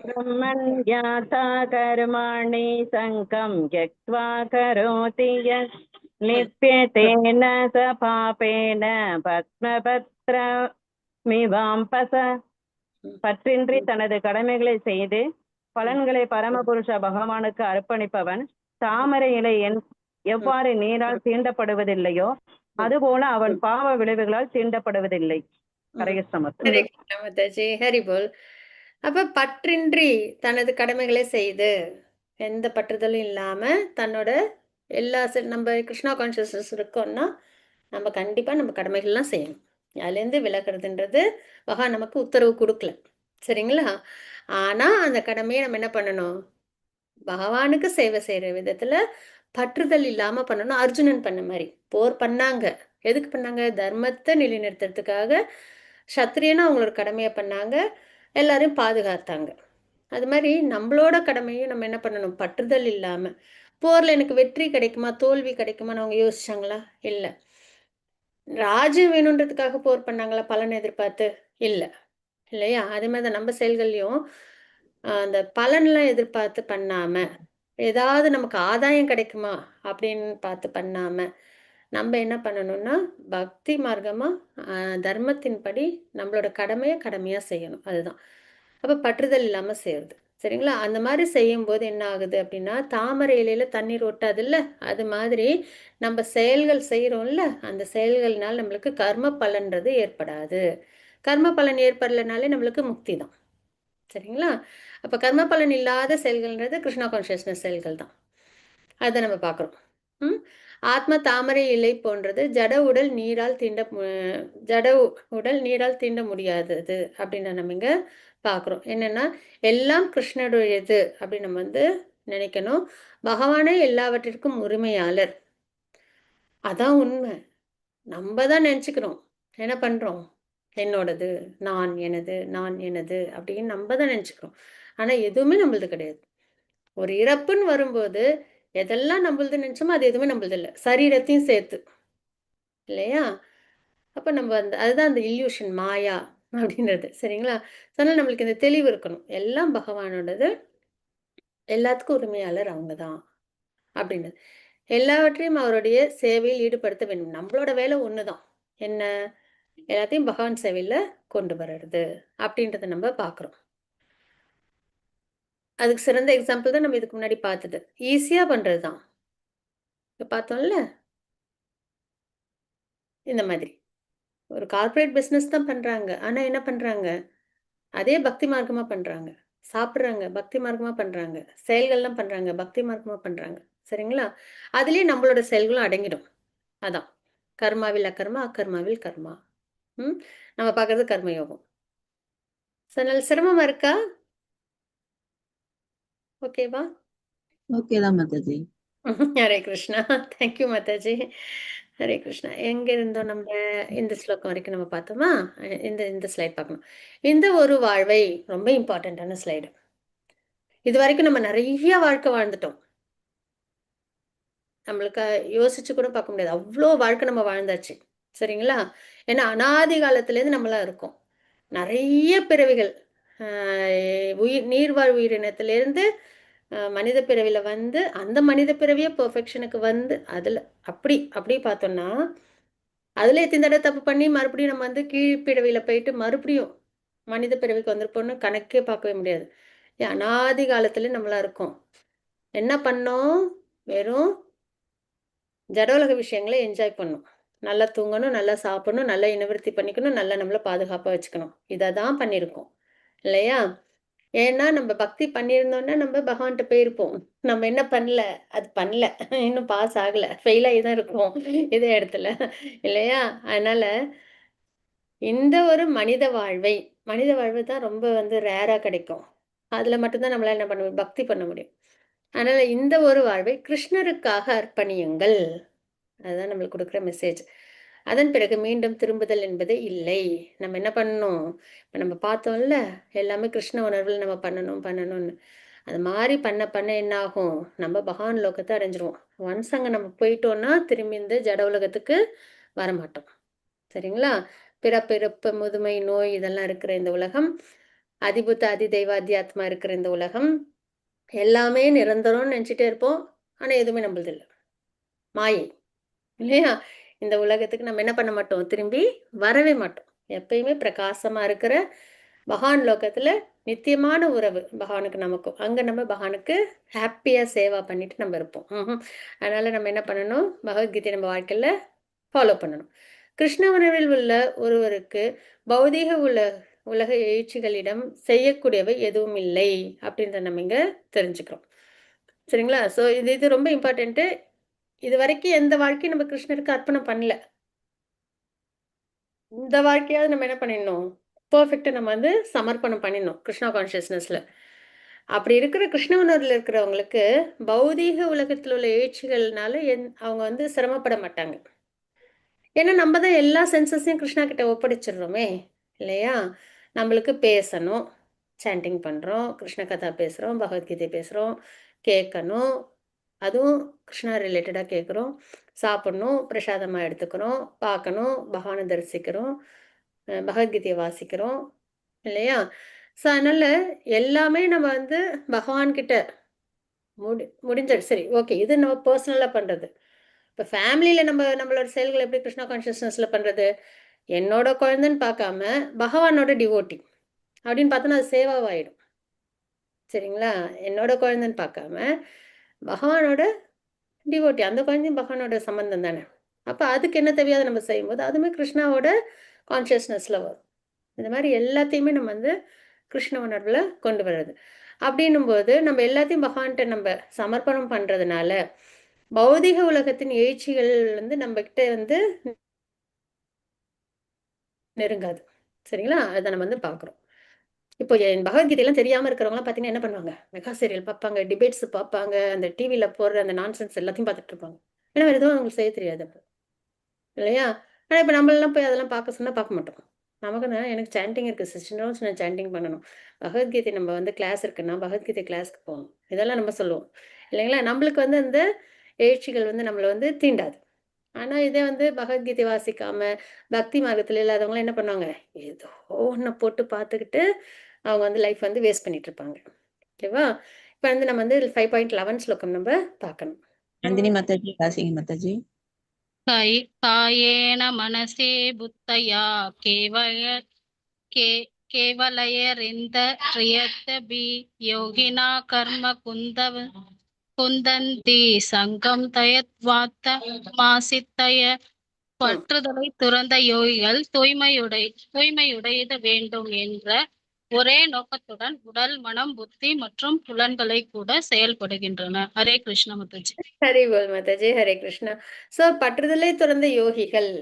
ब्रह्मण्याता कर्माणि सङ्गं त्यक्त्वा करोति यत् लिप्यतेन स पापेन பத்மபத்ரமிவாம்பச. பற்றின்றி தனது கடமைகளை செய்து பலன்களை பரமபுருஷ பகவானுக்கு அர்ப்பணிப்பவன் தாமரை இலை எவ்வாறு நீரால் தீண்டப்படுவதில்லையோ அதுபோல அவன் பாவ விளைவுகளால் தீண்டப்படுவதில்லை. மாதாஜி ஹரிபோல். அப்ப பற்றின்றி தனது கடமைகளை செய்து எந்த பற்றுதலும் இல்லாம தன்னோட எல்லா நம்ம கிருஷ்ணா கான்சியஸ்னஸ் இருக்கோம்னா நம்ம கண்டிப்பா நம்ம கடமைகள்லாம் செய்யணும். அதுலேருந்து விலகிறதுன்றது பகவான் நமக்கு உத்தரவு கொடுக்கல. சரிங்களா? ஆனா அந்த கடமையை நம்ம என்ன பண்ணணும்? பகவானுக்கு சேவை செய்யற விதத்துல பற்றுதல் இல்லாம பண்ணணும். அர்ஜுனன் பண்ண மாதிரி போர் பண்ணாங்க. எதுக்கு பண்ணாங்க? தர்மத்தை நிலைநிறுத்துறதுக்காக சத்திரியனும் அவங்களோட கடமையை பண்ணாங்க, எல்லாரையும் பாதுகாத்தாங்க. அது மாதிரி நம்மளோட கடமையும் நம்ம என்ன பண்ணணும்? பற்றுதல் இல்லாம போர்ல எனக்கு வெற்றி கிடைக்குமா தோல்வி கிடைக்குமான்னு அவங்க யோசிச்சாங்களா? இல்லை. ராஜ்யம் வேணுன்றதுக்காக போர் பண்ணாங்களா பலன் எதிர்பார்த்து? இல்லை. இல்லையா? அதே மாதிரி தான் நம்ம செயல்கள்லையும் அந்த பலன்லாம் எதிர்பார்த்து பண்ணாம ஏதாவது நமக்கு ஆதாயம் கிடைக்குமா அப்படின்னு பார்த்து பண்ணாம நம்ம என்ன பண்ணணும்னா பக்தி மார்க்கமா தர்மத்தின்படி நம்மளோட கடமையை கடமையா செய்யணும். அதுதான். அப்ப பற்றுதல் இல்லாம செய்யறது. சரிங்களா? அந்த மாதிரி செய்யும்போது என்ன ஆகுது அப்படின்னா, தாமரை இலையில தண்ணீர் ஒட்டாதுல்ல, அது மாதிரி நம்ம செயல்கள் செய்யறோம்ல, அந்த செயல்கள்னால நம்மளுக்கு கர்ம பலன்றது ஏற்படாது. கர்ம பலன் ஏற்படலைனாலே நம்மளுக்கு முக்தி தான். சரிங்களா? அப்ப கர்ம பலன் இல்லாத செயல்கள்ன்றது கிருஷ்ணா கான்ஷியஸ்னஸ் செயல்கள் தான். அதை நம்ம பார்க்குறோம். ஆத்ம தாமரை இலை போன்றது, ஜட உடல் நீரால் தீண்ட முடியாதது அப்படின்னு நம்ம இங்க பார்க்குறோம். என்னன்னா எல்லாம் கிருஷ்ணருடையது அப்படின்னு நம்ம வந்து நினைக்கணும். பகவானே எல்லாவற்றிற்கும் உரிமையாளர். அதான் உண்மை. நம்ம தான் நினைச்சுக்கிறோம். என்ன பண்றோம்? என்னோடது, நான் எனது, நான் எனது அப்படின்னு நம்ம தான் நினைச்சுக்கிறோம். ஆனா எதுவுமே நம்மளது கிடையாது. ஒரு இறப்புன்னு வரும்போது எதெல்லாம் நம்மளது நினைச்சோமோ அது எதுவுமே நம்மளது இல்லை, சரீரத்தையும் சேர்த்து. இல்லையா? அப்ப நம்ம அதுதான் அந்த இல்யூஷன், மாயா அப்படின்றது. சரிங்களா? அதனால நம்மளுக்கு இந்த தெளிவு இருக்கணும். எல்லாம் பகவானோடது, எல்லாத்துக்கும் உரிமையாளர் அவங்க தான் அப்படின்றது. எல்லாவற்றையும் அவருடைய சேவையில் ஈடுபடுத்த வேண்டும். நம்மளோட வேலை ஒண்ணுதான். என்ன? எல்லாத்தையும் பகவான் சேவையில கொண்டு வர்றது அப்படின்றத நம்ம பார்க்கிறோம். அதுக்கு சிறந்த எக்ஸாம்பிள் தான் நம்ம இதுக்கு முன்னாடி பார்த்தது. ஈஸியா பண்றதுதான். இப்ப பார்த்தோம்ல, இந்த மாதிரி ஒரு கார்ப்பரேட் பிசினஸ் தான் பண்றாங்க. ஆனா என்ன பண்றாங்க? அதே பக்தி மார்க்கமா பண்றாங்க. சாப்பிடுறாங்க, பக்தி மார்க்கமா பண்றாங்க. செயல்கள்லாம் பண்றாங்க, பக்தி மார்க்கமா பண்றாங்க. சரிங்களா? அதுலயே நம்மளோட செயல்களும் அடங்கிடும். அதான். கர்மாவில் அகர்மா, அகர்மாவில் கர்மா. நம்ம பார்க்கறது கர்மயோகம். அதனால சிரமமா இருக்கா? ஓகேவா? ஓகே தான் மாதாஜி. ஹரே கிருஷ்ணா. தேங்க்யூ மாதாஜி. ஹரே கிருஷ்ணா. எங்க இருந்தோம் நம்ம? இந்த ஸ்லோகம் வரைக்கும் நம்ம பார்த்தோமா? இந்த ஸ்லைட் பார்க்கணும். இந்த ஒரு வாழ்வை, ரொம்ப இம்பார்ட்டன்டான ஸ்லைடு. இது வரைக்கும் நம்ம நிறைய வாழ்க்கை வாழ்ந்துட்டோம். நம்மளுக்கு யோசிச்சு கூட பார்க்க முடியாது. அவ்வளோ வாழ்க்கை நம்ம வாழ்ந்தாச்சு. சரிங்களா? ஏன்னா அனாதி காலத்திலேருந்து நம்மளாம் இருக்கோம். நிறைய பிறவிகள், நீர்வாழ் உயிரினத்திலேருந்து மனித பிறவில வந்து, அந்த மனித பிறவியே பெர்ஃபெக்ஷனுக்கு வந்து, அதுல அப்படி பார்த்தோம்னா, அதுல எத்தனை தடவை தப்பு பண்ணி மறுபடியும் நம்ம வந்து கீழ்ப்பிறவியில போயிட்டு மறுபடியும் மனித பிறவிக்கு வந்திருப்போம்னு கணக்கே பார்க்கவே முடியாது. அனாதி காலத்துல நம்மளா இருக்கோம். என்ன பண்ணோம்? வெறும் ஜடோலக விஷயங்களை என்ஜாய் பண்ணணும். நல்லா தூங்கணும், நல்லா சாப்பிடணும், நல்லா இனவிருத்தி பண்ணிக்கணும், நல்லா நம்மள பாதுகாப்பா வச்சுக்கணும். இதை தான் பண்ணியிருக்கோம். இல்லையா? ஏன்னா நம்ம பக்தி பண்ணியிருந்தோம்னா நம்ம பகவான்கிட்ட போயிருப்போம். நம்ம என்ன பண்ணல? அது பண்ணல. இன்னும் பாஸ் ஆகல. ஃபெயில் ஆகி தான் இருக்கோம் இதே இடத்துல. இல்லையா? அதனால இந்த ஒரு மனித வாழ்வு தான் ரொம்ப வந்து ரேரா கிடைக்கும். அதுல மட்டும்தான் நம்மளால என்ன பண்ண முடியும்? பக்தி பண்ண முடியும். அதனால இந்த ஒரு வாழ்வை கிருஷ்ணருக்காக அர்ப்பணியுங்கள். அதுதான் நம்மளுக்கு கொடுக்குற மெசேஜ். அதன் பிறகு மீண்டும் திரும்புதல் என்பது இல்லை. நம்ம என்ன பண்ணணும்? இப்போ நம்ம பார்த்தோம்ல, எல்லாமே கிருஷ்ண உணர்வில் நம்ம பண்ணணும்னு. அது மாதிரி பண்ண என்ன ஆகும்? நம்ம பகவான் லோகத்தை அடைஞ்சிருவோம். ஒன்ஸ் அங்கே நம்ம போயிட்டோம்னா திரும்பி இந்த ஜட உலகத்துக்கு வரமாட்டோம். சரிங்களா? பிறப்பு, முதுமை, நோய் இதெல்லாம் இருக்கிற இந்த உலகம், அதிபுத்த அதிதெய்வாத்தியாத்மா இருக்கிற இந்த உலகம், எல்லாமே நிரந்தரம்னு நினச்சிட்டே இருப்போம். ஆனால் எதுவுமே நம்மளது இல்லை, மாயை. இல்லையா? இந்த உலகத்துக்கு நம்ம என்ன பண்ண மாட்டோம்? திரும்பி வரவே மாட்டோம். எப்பயுமே பிரகாசமா இருக்கிற பகவான் லோகத்துல நித்தியமான உறவு பகவானுக்கு நமக்கும். அங்க நம்ம பகவானுக்கு ஹாப்பியா சேவா பண்ணிட்டு நம்ம இருப்போம். அதனால நம்ம என்ன பண்ணணும்? பகவத்கீதை நம்ம வாழ்க்கையில ஃபாலோ பண்ணணும். கிருஷ்ண உணர்வில் உள்ள ஒருவருக்கு பௌதீக உலக எழுச்சிகளிடம் செய்யக்கூடியவை எதுவும் இல்லை அப்படின்றத நம்ம இங்க தெரிஞ்சுக்கிறோம். சரிங்களா? ஸோ இது ரொம்ப இம்பார்ட்டன்ட்டு. இது வரைக்கும் எந்த வாழ்க்கையும் நம்ம கிருஷ்ணருக்கு அர்ப்பணம் பண்ணல. இந்த வாழ்க்கையாவது நம்ம என்ன பண்ணிடணும்? பெர்ஃபெக்ட்டா நம்ம வந்து சமர்ப்பணம் பண்ணிடணும் கிருஷ்ணா கான்ஷியஸ்னஸ்ல. அப்படி இருக்கிற கிருஷ்ண உணர்வுல இருக்கிறவங்களுக்கு பௌதீக உலகத்தில் உள்ள எழுச்சிகள்னால அவங்க வந்து சிரமப்பட மாட்டாங்க. ஏன்னா நம்ம தான் எல்லா சென்சஸையும் கிருஷ்ணா கிட்ட ஒப்படைச்சிடுறோமே. இல்லையா? நம்மளுக்கு பேசணும், சாண்டிங் பண்றோம், கிருஷ்ண கதா பேசுறோம், பகவத்கீதை பேசுறோம், கேட்கணும், அதுவும் கிருஷ்ணா ரிலேட்டடாக கேட்குறோம், சாப்பிடணும், பிரசாதமாக எடுத்துக்கிறோம், பார்க்கணும், பகவானை தரிசிக்கிறோம், பகவத்கீதையை வாசிக்கிறோம். இல்லையா? ஸோ அதனால் எல்லாமே நம்ம வந்து பகவான்கிட்ட முடிஞ்சது. சரி, ஓகே. இது நம்ம பர்சனலா பண்றது. இப்ப ஃபேமிலியில நம்மளோட செயல்கள் எப்படி கிருஷ்ணா கான்ஷியஸ்னஸ்ல பண்றது? என்னோட குழந்தைன்னு பார்க்காம, பகவானோட டிவோட்டி அப்படின்னு பார்த்தோன்னா, அது சேவாவாயிடும். சரிங்களா? என்னோட குழந்தைன்னு பார்க்காம, பகவானோட டிவோட்டி. அந்த குழந்தையும் பகவானோட சம்பந்தம் தானே. அப்ப அதுக்கு என்ன தேவையோ அத நம்ம செய்யும்போது, அதுவுமே கிருஷ்ணாவோட கான்ஷியஸ்னஸ்ல வரும். இந்த மாரி எல்லாத்தையுமே நம்ம வந்து கிருஷ்ண உணர்வுல கொண்டு வர்றது. அப்படின்னும்போது, நம்ம எல்லாத்தையும் பகவான்ட்ட நம்ம சமர்ப்பணம் பண்றதுனால, பௌதிக உலகத்தின் எழுச்சிகள் வந்து நம்மகிட்ட வந்து நெருங்காது. சரிங்களா? அத நம்ம வந்து பார்க்குறோம். இப்போ பகவத்கீதைலாம் தெரியாம இருக்கிறவங்கலாம் பார்த்தீங்கன்னா என்ன பண்ணுவாங்க? மெகா சீரியல் பார்ப்பாங்க, டிபேட்ஸ் பார்ப்பாங்க, அந்த டிவில போடுற அந்த நான்சென்ஸ் எல்லாத்தையும் பார்த்துட்டு இருப்பாங்க. ஏன்னா வேற எதுவும் அவங்களுக்கு செய்ய தெரியாது அப்ப. இல்லையா? ஆனா இப்ப நம்மளலாம் போய் அதெல்லாம் பார்க்க சொன்னா பார்க்க மாட்டோம். நமக்குன்னு எனக்கு சாண்டிங் இருக்கு. 16 ஹவர்ஸ் நான் சாண்டிங் பண்ணணும். பகவத்கீதை நம்ம வந்து கிளாஸ் இருக்குன்னா, பகவத்கீதை கிளாஸ்க்கு போகணும். இதெல்லாம் நம்ம சொல்லுவோம். இல்லைங்களா? நம்மளுக்கு வந்து அந்த எழுச்சிகள் வந்து நம்மள வந்து தீண்டாது. ஆனா இதே வந்து பகவத்கீதை வாசிக்காம, பக்தி மார்க்கத்துல இல்லாதவங்கலாம் என்ன பண்ணுவாங்க? ஏதோ ஒண்ண போட்டு பார்த்துக்கிட்டு, அவங்க வந்து லைஃப் வந்து வேஸ்ட் பண்ணிட்டு இருப்பாங்க. ஓகேவா? இப்ப வந்து நம்ம வந்து 5.11 ஸ்லோகம் நம்ம பார்க்கணும். நந்தினி மாதாஜி வாசிங்க மாதாஜி. कायेन मनसे बुद्धया केवलयरिन्द्रियतभि योगिना कर्म कुन्दन्ति சங்கம் தயத்வாத்த மாசித்தய பற்றுதலை துறந்த யோகிகள் தூய்மையுடையது வேண்டும் என்ற ஒரே நோக்கத்துடன் உடல், மனம், புத்தி மற்றும் புலன்களை கூட செயல்படுகின்றன. ஹரே கிருஷ்ண மாதாஜி. ஹரி போல் மாதாஜி, ஹரே கிருஷ்ணா. சோ பற்றுதலை துறந்த யோகிகள்,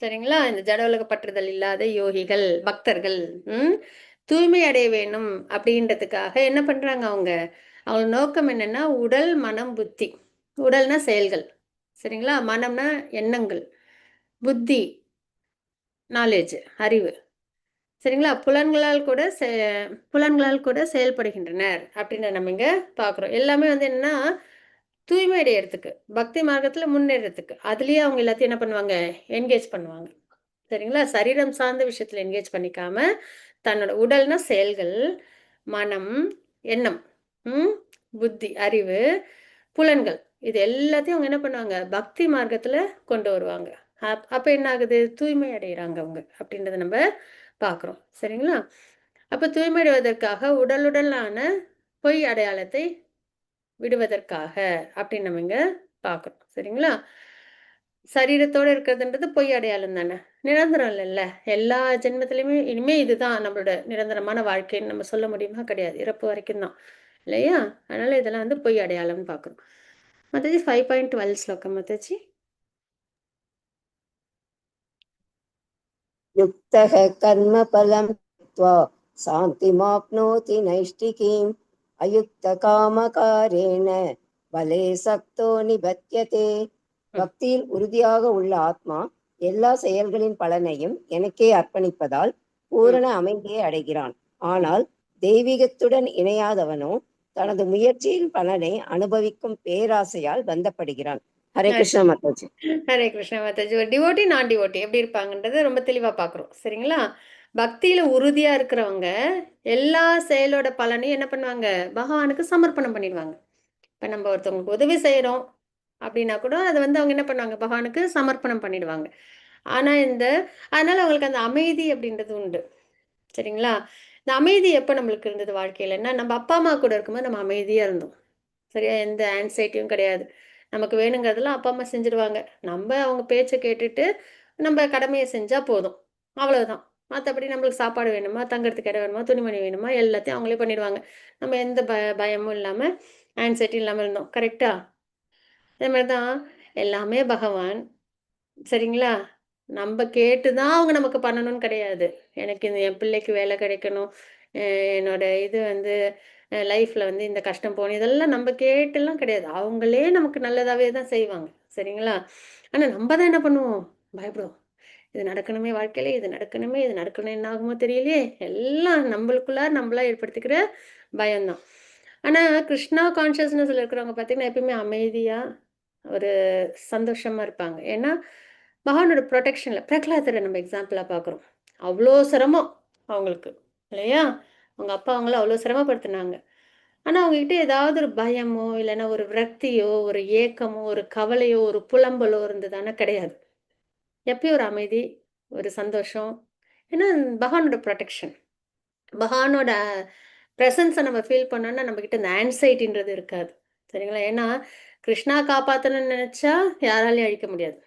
சரிங்களா? இந்த ஜட உலக பற்றுதல் இல்லாத யோகிகள், பக்தர்கள், தூய்மை அடைய வேணும் அப்படின்றதுக்காக என்ன பண்றாங்க அவங்க? அவங்க நோக்கம் என்னன்னா, உடல், மனம், புத்தி. உடல்னா செயல்கள், சரிங்களா? மனம்னா எண்ணங்கள், புத்தி நாலேஜ் அறிவு, சரிங்களா? புலன்களால் கூட செயல்படுகின்றனர் அப்படின்னு நம்ம இங்க பார்க்குறோம். எல்லாமே வந்து என்னன்னா தூய்மை அடையறதுக்கு, பக்தி மார்க்கத்துல முன்னேறதுக்கு, அதுலயே அவங்க எல்லாத்தையும் என்ன பண்ணுவாங்க? என்கேஜ் பண்ணுவாங்க. சரிங்களா? சரீரம் சார்ந்த விஷயத்துல என்கேஜ் பண்ணிக்காம, தன்னோட உடல்னா செயல்கள், மனம், எண்ணம், புத்தி அறிவு, புலன்கள், இது எல்லாத்தையும் அவங்க என்ன பண்ணுவாங்க? பக்தி மார்க்கத்துல கொண்டு வருவாங்க. அப்ப என்ன ஆகுது? தூய்மை அடைகிறாங்க அவங்க அப்படின்றத நம்ம பார்க்குறோம். சரிங்களா? அப்ப தூய்மை அடைவதற்காக உடலுடனான பொய் அடையாளத்தை விடுவதற்காக அப்படின்னு நம்ம இங்க பார்க்குறோம். சரிங்களா? சரீரத்தோட இருக்கிறதுன்றது பொய் அடையாளம் தானே. நிரந்தரம் இல்லைல்ல. எல்லா ஜென்மத்திலையுமே இனிமே இதுதான் நம்மளோட நிரந்தரமான வாழ்க்கைன்னு நம்ம சொல்ல முடியுமா? கிடையாது. இறப்பு வரைக்கும் தான். இல்லையா? அதனால இதெல்லாம் வந்து பொய் அடையாளம்னு பார்க்குறோம். மாதாஜி 5.12 ஸ்லோகம் மாதாஜி. युक्तः कर्मफलं त्यक्त्वा शान्तिमाप्नोति नैष्टिकीम् अयुक्तकामकारेण பலே சக்தோ நிபத்தியதே. பக்தியில் உறுதியாக உள்ள ஆத்மா எல்லா செயல்களின் பலனையும் எனக்கே அர்ப்பணிப்பதால் பூரண அமைதியை அடைகிறான். ஆனால் தெய்வீகத்துடன் இணையாதவனோ தனது முயற்சியின் பலனை அனுபவிக்கும் பேராசையால் பந்தப்படுகிறான். ஹரே கிருஷ்ணா மாதாஜி. ஹரே கிருஷ்ணா மாதாஜி. ஒரு டிவோட்டி நான் டிவோட்டி எப்படி இருப்பாங்கன்றத ரொம்ப தெளிவா பார்க்குறோம். சரிங்களா? பக்தியில உறுதியா இருக்கிறவங்க எல்லா செயலோட பலனையும் என்ன பண்ணுவாங்க? பகவானுக்கு சமர்ப்பணம் பண்ணிடுவாங்க. இப்ப நம்ம ஒருத்தவங்களுக்கு உதவி செய்யறோம் அப்படின்னா கூட அதை வந்து அவங்க என்ன பண்ணுவாங்க? பகவானுக்கு சமர்ப்பணம் பண்ணிடுவாங்க. ஆனா அதனால அவங்களுக்கு அந்த அமைதி அப்படின்றது உண்டு. சரிங்களா? இந்த அமைதி எப்ப நம்மளுக்கு இருந்தது வாழ்க்கையிலன்னா, நம்ம அப்பா அம்மா கூட இருக்கும்போது நம்ம அமைதியா இருந்தோம். சரியா? எந்த ஆன்சைட்டியும் கிடையாது. நமக்கு வேணுங்கிறதெல்லாம் அப்பா அம்மா செஞ்சுருவாங்க. நம்ம அவங்க பேச்ச கேட்டுட்டு நம்ம கடமையை செஞ்சா போதும். அவ்வளவுதான். மத்தபடி நம்மளுக்கு சாப்பாடு வேணுமா, தங்கறதுக்கு இடம் வேணுமா, துணிமணி வேணுமா, எல்லாத்தையும் அவங்களே பண்ணிடுவாங்க. நம்ம எந்த பயமும் இல்லாம, ஆன்சைட்டி இல்லாம இருந்தோம். கரெக்ட்டா? அதே மாரி தான் எல்லாமே பகவான். சரிங்களா? நம்ப கேட்டு தான் அவங்க நமக்கு பண்ணணும்னு கிடையாது. எனக்கு என் பிள்ளைக்கு வேலை கிடைக்கணும். என்னோட இது வந்து லைஃப்ல வந்து இந்த கஷ்டம் போகணும். இதெல்லாம் நம்ப கேட்டுலாம் கிடையாது. அவங்களே நமக்கு நல்லதாவே தான் செய்வாங்க. சரிங்களா? ஆனா நம்ப தான் என்ன பண்ணுவோம்? பயப்படுவோம். இது நடக்கணுமே வாழ்க்கையில, இது நடக்கணுமே, இது நடக்கணும் என்ன ஆகுமோ தெரியலையே! எல்லாம் நம்பளா ஏற்படுத்திக்கிற பயம்தான். ஆனா கிருஷ்ணா கான்ஷியஸ்னஸ்ல இருக்கிறவங்க பார்த்தீங்கன்னா, எப்பயுமே அமைதியா, ஒரு சந்தோஷமா இருப்பாங்க. ஏன்னா, பகவானோட புரொடெக்ஷன்ல பிரகலாதரை நம்ம எக்ஸாம்பிளா பார்க்குறோம். அவ்ளோ சிரமம் அவங்களுக்கு. இல்லையா? அவங்க அப்பா அவங்கள அவ்ளோ சிரமப்படுத்துனாங்க. ஆனா அவங்ககிட்ட ஏதாவது ஒரு பயமோ, இல்லைன்னா ஒரு விரக்தியோ, ஒரு ஏக்கமோ, ஒரு கவலையோ, ஒரு புலம்பலோ இருந்ததானா கிடையாது. எப்பயும் ஒரு அமைதி, ஒரு சந்தோஷம். ஏன்னா பகவானோட ப்ரொடெக்ஷன். பகவானோட பிரசன்ஸை நம்ம ஃபீல் பண்ணோம்னா நம்மக்கிட்ட இந்த ஆன்சைட்டின்றது இருக்காது. சரிங்களா? ஏன்னா கிருஷ்ணா காப்பாற்றணும்னு நினைச்சா யாராலையும் அழிக்க முடியாது.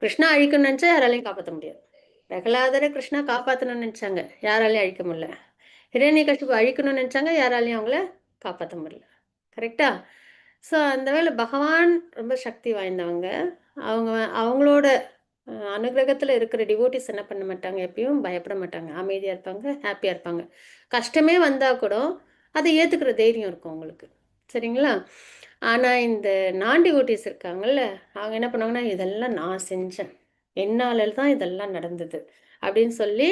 கிருஷ்ணா அழிக்கணும்னு நினைச்சா யாராலையும் காப்பாற்ற முடியாது. பிரகலாதரை கிருஷ்ணா காப்பாற்றணும்னு நினைச்சாங்க, யாராலையும் அழிக்க முடியல. ஹிரண்யகசிபு அழிக்கணும்னு நினைச்சாங்க, யாராலையும் அவங்கள காப்பாற்ற முடியல. கரெக்டா? ஸோ அந்த வேளை பகவான் ரொம்ப சக்தி வாய்ந்தவங்க. அவங்க அவங்களோட அனுகிரகத்தில் இருக்கிற டிவோட்டிஸ் என்ன பண்ண மாட்டாங்க, எப்பயும் பயப்பட மாட்டாங்க, அமைதியாக இருப்பாங்க, ஹாப்பியாக இருப்பாங்க. கஷ்டமே வந்தால் கூட அதை ஏற்றுக்கிற தைரியம் இருக்கும் அவங்களுக்கு. சரிங்களா? ஆனால் இந்த நான் டிவோட்டிஸ் இருக்காங்கல்ல, அவங்க என்ன பண்ணுவாங்கன்னா, இதெல்லாம் நான் செஞ்சேன், என்னால் தான் இதெல்லாம் நடந்தது அப்படின்னு சொல்லி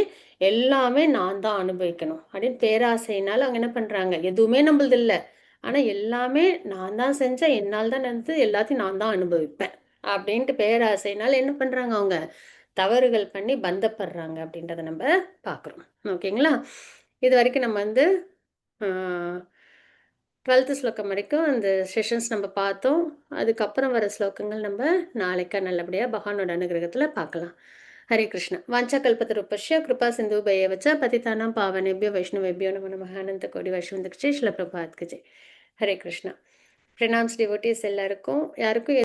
எல்லாமே நான் தான் அனுபவிக்கணும் அப்படின்னு பேராசையினால் அவங்க என்ன பண்ணுறாங்க, எதுவுமே நம்மளது இல்லை, ஆனால் எல்லாமே நான் தான் செஞ்சேன், என்னால் தான் நடந்தது, எல்லாத்தையும் நான் தான் அனுபவிப்பேன் அப்படின்ட்டு பேராசையினால் என்ன பண்ணுறாங்க, அவங்க தவறுகள் பண்ணி பந்தப்படுறாங்க அப்படின்றத நம்ம பார்க்குறோம். ஓகேங்களா? இது வரைக்கும் நம்ம வந்து 12th ஸ்லோகம் வரைக்கும் அந்த செஷன்ஸ் நம்ம பார்த்தோம். அதுக்கப்புறம் வர ஸ்லோகங்கள் நம்ம நாளைக்கா நல்லபடியாக பகவானோட அனுகிரகத்தில் பார்க்கலாம். ஹரே கிருஷ்ணா. வாஞ்சா கல்பத்தருப்பஷ்ய கிருபா சிந்து பையவச்ச பதிதானாம் பாவனேபியோ வைஷ்ணவேபியோ நம நம ஆனந்த கோடி வைஷ்ணவ தக்ஷே ஸ்ல பிரபாத் கஜே. ஹரே கிருஷ்ணா. பிரணாம்ஸ் டிவோட்டிஸ் எல்லாருக்கும் யாருக்கும்